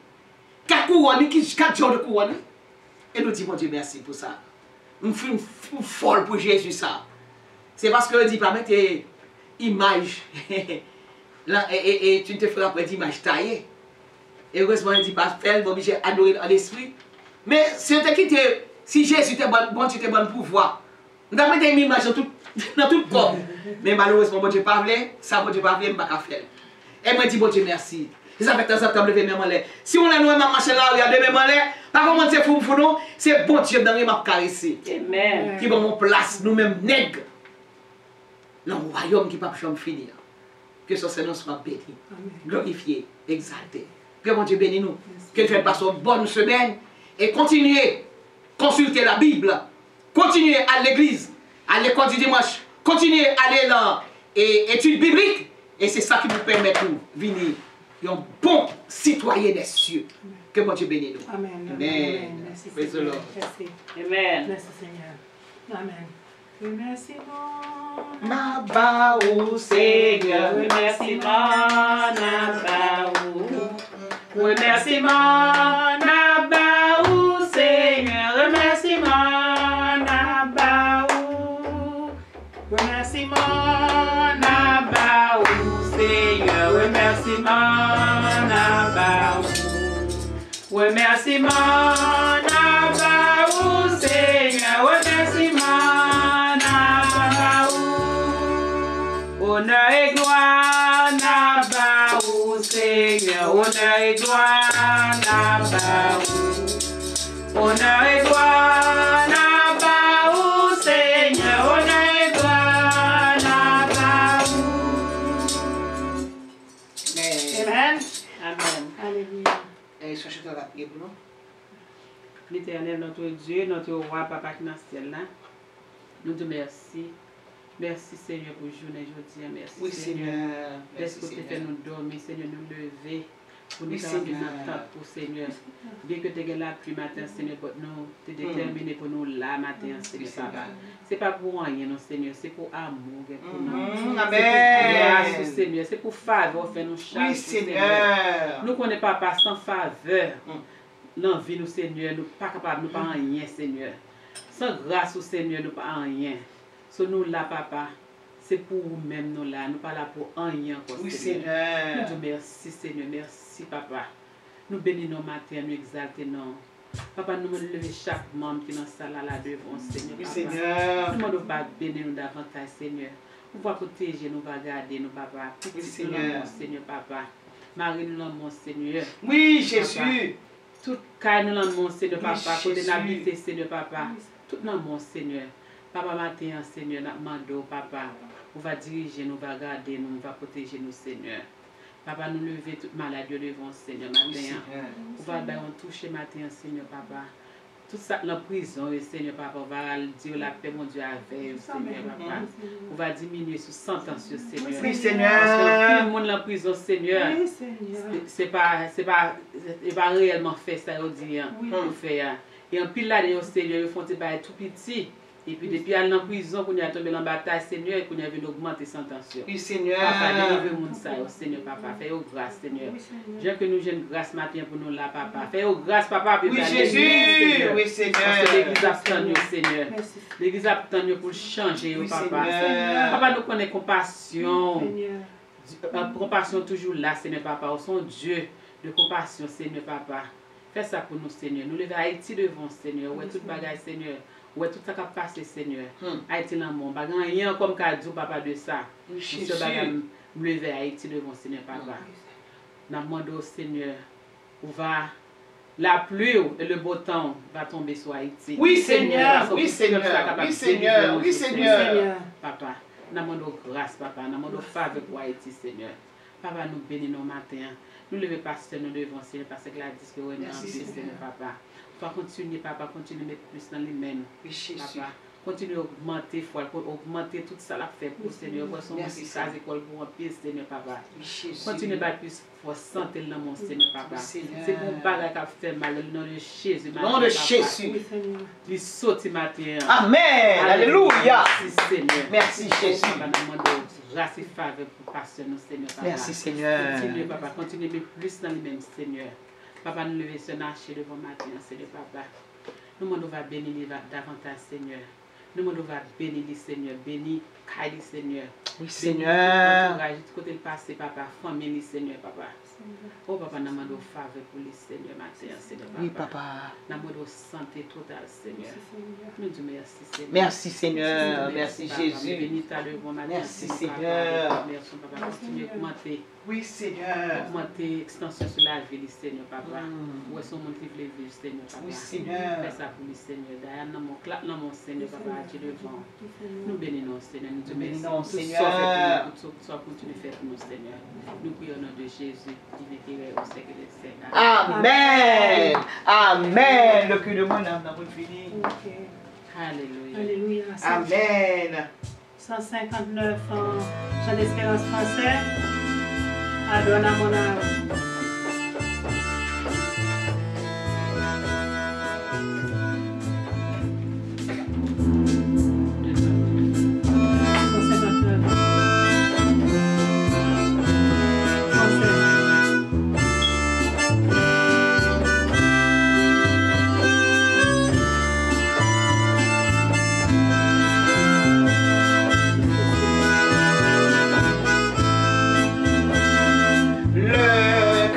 4 couronnes, 4 jours de couronne. Et nous disons, mon Dieu, merci pour ça. Nous sommes folle pour Jésus, ça. C'est parce que dit pas mettre image. Et tu ne te feras pas d'image taillée. Et heureusement, il dit pas faire, bon, j'ai adoré dans l'esprit. Mais si Jésus était bon, tu étais bon pouvoir. Nous avons mis une image dans tout le corps. Mais malheureusement, bon Dieu pas voulu, ça, bon Dieu pas voulu, je ne peux pas faire. Et moi, je dis, bon Dieu, merci. Ça fait temps en lever mes mains. Si on a nous marché là, regardez mes mains, pas comment c'est fou pour nous, c'est bon Dieu dans les m'a caressé. Amen. Qui va mon place, nous-mêmes nègres, dans le royaume qui ne peut pas finir. Que son Seigneur soit béni, glorifié, exalté. Que mon Dieu bénisse nous. Que nous fassions une bonne semaine et continuez à consulter la Bible. Continuez à l'église, à l'école du dimanche. Continuez à aller dans l'étude biblique. Et c'est ça qui vous permet de venir un bon citoyen des cieux. Que mon Dieu bénisse nous. Amen. Amen. Merci, Praise the Seigneur. Lord. Merci. Amen. Merci, Seigneur. Amen. Remerciement. Nabaou Seigneur. Remerciement, Nabaou. Remerciement, Nabaou, Seigneur. Remerciement, Nabaou. Remerciement, Nabaou, Seigneur. Remerciement, Nabaou. Remerciement, Nabaou, Seigneur. Remerciement, Nabaou. Honneur et gloire, Nabaou, Seigneur. Honneur et gloire, Nabaou. Honneur et gloire, Nabaou, Seigneur. Honneur et gloire, Nabaou. Amen. Amen. Alléluia. Et cherchez la prière pour nous. L'Éternel, notre Dieu, notre roi, Papa qui est dans le ciel là, nous te remercions. Merci Seigneur pour journée aujourd'hui. Merci Oui, Seigneur. Seigneur. Est-ce que tu fais nous dormir, Seigneur, nous lever Pour nous Oui, faire Seigneur. une attente pour Seigneur. Bien que tu aies la pluie matin, Seigneur, nous, tu es déterminé pour nous là matin, Seigneur, Seigneur. papa. C'est pas pour rien, non, Seigneur, c'est pour amour, pour nous. Amen. Grâce, Seigneur, c'est pour faveur, fait nous chaque Oui, jour, Seigneur. Nous connaissons papa sans faveur. Mm. L'envie, nous, Seigneur, nous pas capables, nous pas rien, Seigneur. Sans grâce au Seigneur, nous pas rien. So nous là, papa, c'est pour nous-mêmes, nous là, nous pas là pour rien, encore, Oui, Seigneur. Seigneur. Nous disons merci, Seigneur, merci, papa. Nous bénissons nos matins, nous exaltons. Papa, nous levons chaque membre qui est dans la salle là devant, Seigneur. Oui, Papa. Seigneur. Nous demandons pas bénir nous davantage, Seigneur. Nous va protéger, nous va garder, nous, papa. Oui, Petit Seigneur. nous l'amour, Seigneur, papa. Marie nous l'amour, Seigneur. Oui, Jésus. Tout cas nous l'amour, Seigneur, Oui, papa. Côté Jésus. d'habiter, Seigneur, papa. Tout l'amour, Seigneur. Papa, matin, Seigneur, nous demandons, papa. Nous va diriger, nous va garder, nous va protéger nous, Seigneur. Papa, nous lever toute maladie devant, Seigneur, Oui, matin. Seigneur. On va toucher matin, Seigneur, papa. Tout ça dans la prison, Seigneur, papa, on va dire la paix, mon Dieu, avec Seigneur, papa. On va diminuer sous sentence, Seigneur. Oui, Parce que Seigneur. tout le monde dans la prison, Seigneur, c'est pas réellement fait ça, on dit, pour faire. Et en pile là, Seigneur, ils font des bails tout petits. Et puis depuis aller en prison, qu'on a tombé dans la bataille, Seigneur, et qu'on a vu augmenter sentence. Oui, Seigneur. Papa, délivre mon ça, Seigneur, papa. Fais-nous grâce, Seigneur. J'aime que nous jeunes grâce matin pour nous là, papa. Fais-nous grâce, papa. Oui, Jésus. Oui, Seigneur. Parce que l'église attend nous, Seigneur. L'église attend nous pour changer, Oui, papa. Seigneur. Papa, nous connaissons compassion. Compassion toujours là, Seigneur, papa. Au son Dieu de compassion, Seigneur, papa. Fais ça pour nous, Seigneur. Nous levons Haïti devant, Seigneur. Ouais, toute bagaille, Seigneur. Ouais, tout ça qui a passé, Seigneur. Haïti dans le monde. Pas rien comme cadeau, papa, de ça. Oui, Ce Jésus. bagage, nous lever Haïti devant, Seigneur, papa. Nous demandons au Seigneur, où va la pluie et le beau temps va tomber sur Haïti. Oui, Seigneur. Oui, Pour Seigneur. que ça capable Oui, de Seigneur. délivrer Oui, nous, Seigneur. Papa, nous demandons grâce, papa. Nous demandons faveur pour Haïti, Seigneur. Papa, nous bénissons nos matins. Nous levons pasteur, nous devons, Seigneur, parce que la disque est Merci, Seigneur, papa. Faut continuer, papa, continuer à mettre plus dans lui-même. Oui, Jésus. Papa, continue à augmenter, faut augmenter tout ça là fait pour Seigneur. Voir son Merci, petit cas école pour un pied, Seigneur, papa. Oui, Jésus. Continue à battre plus force santé dans mon Seigneur, papa. Oui, Seigneur. C'est pour bagage qui a fait mal, le nom de Jésus. Au nom de Jésus. Il saute matin. Amen. Alléluia. Merci, Seigneur. Merci, Jésus. Papa, nous demandons grâce et faveur pour pasteur, nous, Seigneur, papa. Merci, Seigneur. Continue, papa. Continue à mettre plus dans lui-même, Seigneur. Papa, nous lever ce marché devant matin, Seigneur, papa. Nous demandons va bénir davantage, Seigneur. Nous demandons va bénir, Seigneur. Bénir, Kaili, Seigneur. Oui, Seigneur. Entourage, du côté le passé, papa. Famille, Seigneur, papa. Oh, papa, nous demandons faveur pour les Seigneur, matin, Seigneur, papa. Oui, papa. Nous demandons santé totale, Seigneur. Nous disons merci, Seigneur. Merci, Seigneur. Merci, papa. Jésus. Bénis ta lèvre, matin, Merci, Seigneur, Seigneur. papa. Merci, papa. Continue à augmenter. Oui, Seigneur. Augmenter extension sur la vie, Seigneur, papa. Où est-ce monde qui veut vivre, Seigneur, papa. Oui, Seigneur. Fais ça pour lui, Seigneur. Derrière, dans mon clap, dans mon Seigneur, papa, à Dieu devant. Nous bénissons, Seigneur. Nous te Nous bénissons, bénissons, Seigneur. Seigneur. Tout ça continue de faire pour nous, Seigneur. Nous prions au nom de Jésus, qui vit et règne au siècle des siècles. Amen. Amen. Le cul de mon âme n'a pas fini. Alléluia. Alléluia. Amen. 159 en Jean d'Espérance français. Adonne à mon âme. Le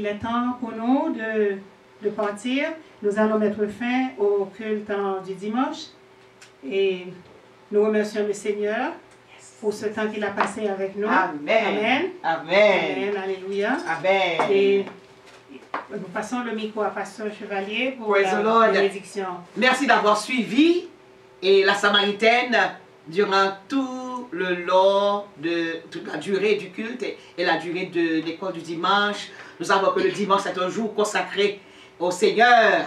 est temps pour nous de partir. Nous allons mettre fin au culte du dimanche. Et nous remercions le Seigneur pour ce temps qu'il a passé avec nous. Amen. Amen. Amen. Amen. Alléluia. Amen. Et nous passons le micro à Pasteur Chevalier pour Praise the la Lord. bénédiction. Merci d'avoir suivi et la Samaritaine durant tout le long de toute la durée du culte et la durée de l'école du dimanche. Nous savons que le dimanche est un jour consacré au Seigneur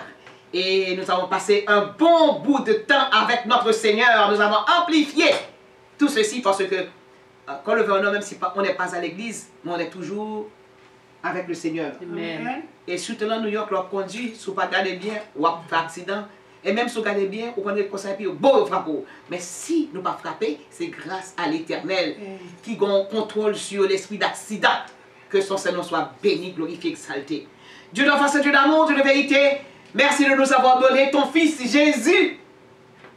et nous avons passé un bon bout de temps avec notre Seigneur. Nous avons amplifié tout ceci parce que quand le veut, même si on n'est pas à l'église, mais on est toujours avec le Seigneur. Amen. Et surtout dans New York, l'on conduit, si vous ne regardez bien, ou à faire accident. Et même si vous regardez bien, vous prenez le conseil, puis vous frappez. Mais si nous ne pas frapper, c'est grâce à l'Éternel qui contrôle sur l'esprit d'accident. Que son Seigneur soit béni, glorifié, exalté. Dieu d'enfance, Dieu d'amour, Dieu de vérité, merci de nous avoir donné ton Fils Jésus.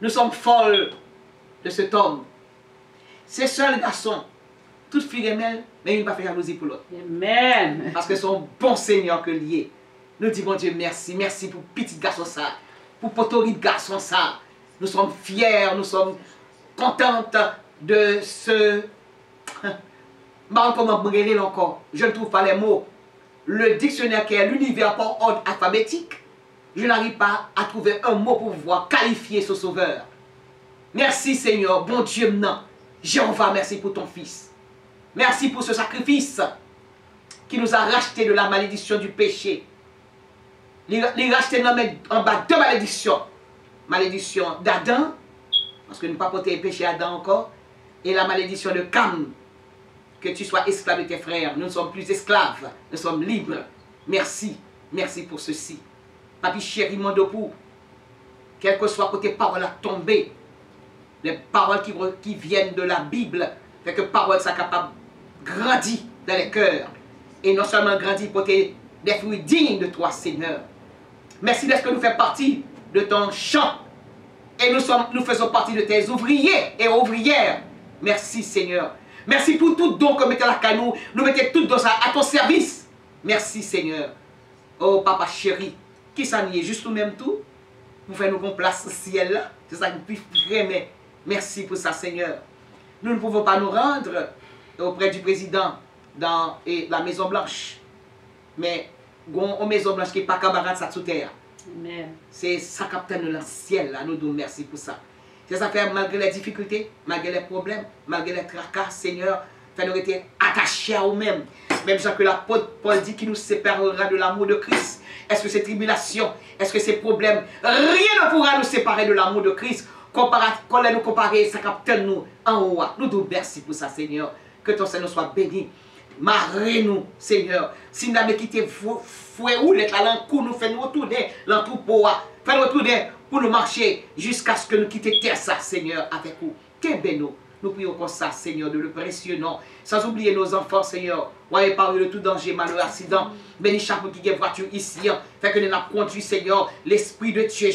Nous sommes folles de cet homme. C'est seul garçon. Toute fille remèle, mais il ne va pas faire jalousie pour l'autre. Amen. Parce que son bon Seigneur que lié. Nous disons Dieu merci. Merci pour petit garçon ça. Pour potori de garçon ça. Nous sommes fiers, nous sommes contentes de ce... Comment brûler encore. Je ne trouve pas les mots. Le dictionnaire qui est l'univers par ordre alphabétique. Je n'arrive pas à trouver un mot pour pouvoir qualifier ce sauveur. Merci Seigneur, bon Dieu non. Jéhovah, merci pour ton Fils. Merci pour ce sacrifice qui nous a racheté de la malédiction du péché. Il a racheté en bas deux malédictions. Malédiction d'Adam, parce que nous n'avons pas porté le péché Adam encore, et la malédiction de Cam, que tu sois esclave de tes frères. Nous ne sommes plus esclaves, nous sommes libres. Merci, merci pour ceci. Papi chéri, mon dopou, quel que soit côté parole à tomber, les paroles qui viennent de la Bible, fait que parole ça capable grandir dans les cœurs. Et non seulement grandir pour des fruits dignes de toi, Seigneur. Merci d'être que nous faisons partie de ton champ. Et nous faisons partie de tes ouvriers et ouvrières. Merci, Seigneur. Merci pour tout don que mettez la canou. Nous mettez tout dans à ton service. Merci, Seigneur. Oh, papa chéri, qui s'en est juste nous-mêmes tout. Vous faites nous qu'on place au ciel là. C'est ça que nous puissions vraiment. Merci pour ça, Seigneur. Nous ne pouvons pas nous rendre auprès du président dans la Maison Blanche. Mais, la Maison Blanche qui n'est pas camarade ça sous terre. Amen. C'est ça capitaine de le ciel là. Nous disons merci pour ça. C'est ça fait malgré les difficultés, malgré les problèmes, malgré les tracas, Seigneur, fait nous être attachés à nous-mêmes. Même Jean que l'apôtre Paul dit qu'il nous séparera de l'amour de Christ. Est-ce que ces tribulations, est-ce que ces problèmes, rien ne pourra nous séparer de l'amour de Christ. Quand nous comparer, ça capitaine nous en haut. Nous disons merci pour ça, Seigneur. Que ton Seigneur soit béni. Marrez-nous, Seigneur. Si nous avons quitté fouet ou les talents, nous faisons retourner l'entrepôt. Faisons retourner pour nous marcher jusqu'à ce que nous quittions terre, ça, Seigneur, avec vous. Que béni. Nous prions comme ça, Seigneur, de le précieux nom. Sans oublier nos enfants, Seigneur. Voyez parler de tout danger, malheur, accident. Bénis chaque qui est voiture ici. Fait que nous avons conduit, Seigneur, l'Esprit de Dieu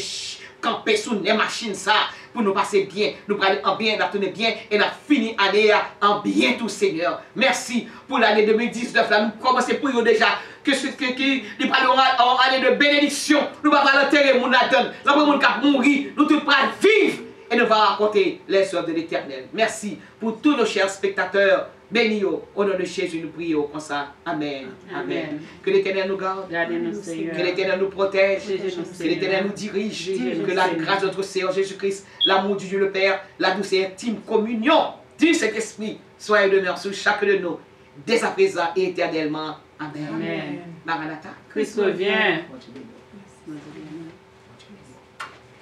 camper sous les machines, ça, pour nous passer bien. Nous parler en bien, nous tourner bien et nous finir l'année en bien, tout, Seigneur. Merci pour l'année 2019. Là, nous commençons pour eux déjà. Que ce qui parle en année de bénédiction. Nous allons l'enterrer, nous la donne. Nous allons mourir. Nous tous vivre. Et nous allons raconter les œuvres de l'Éternel. Merci pour tous nos chers spectateurs. Bénis-nous. Au nom de Jésus, nous prions comme ça. Amen. Amen. Que l'Éternel nous garde. Que l'Éternel nous protège. Que l'Éternel nous dirige. Que la grâce de notre Seigneur Jésus-Christ, l'amour du Dieu le Père, la douce et intime communion du Saint-Esprit soit et demeure sur chacun de nous, dès à présent et éternellement. Amen. Amen. Maranatha. Christ revient.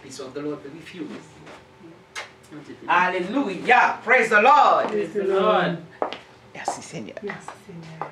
Peace of the Lord be with you. Alléluia. Praise the Lord. Praise the Lord. Merci Seigneur. Merci Seigneur.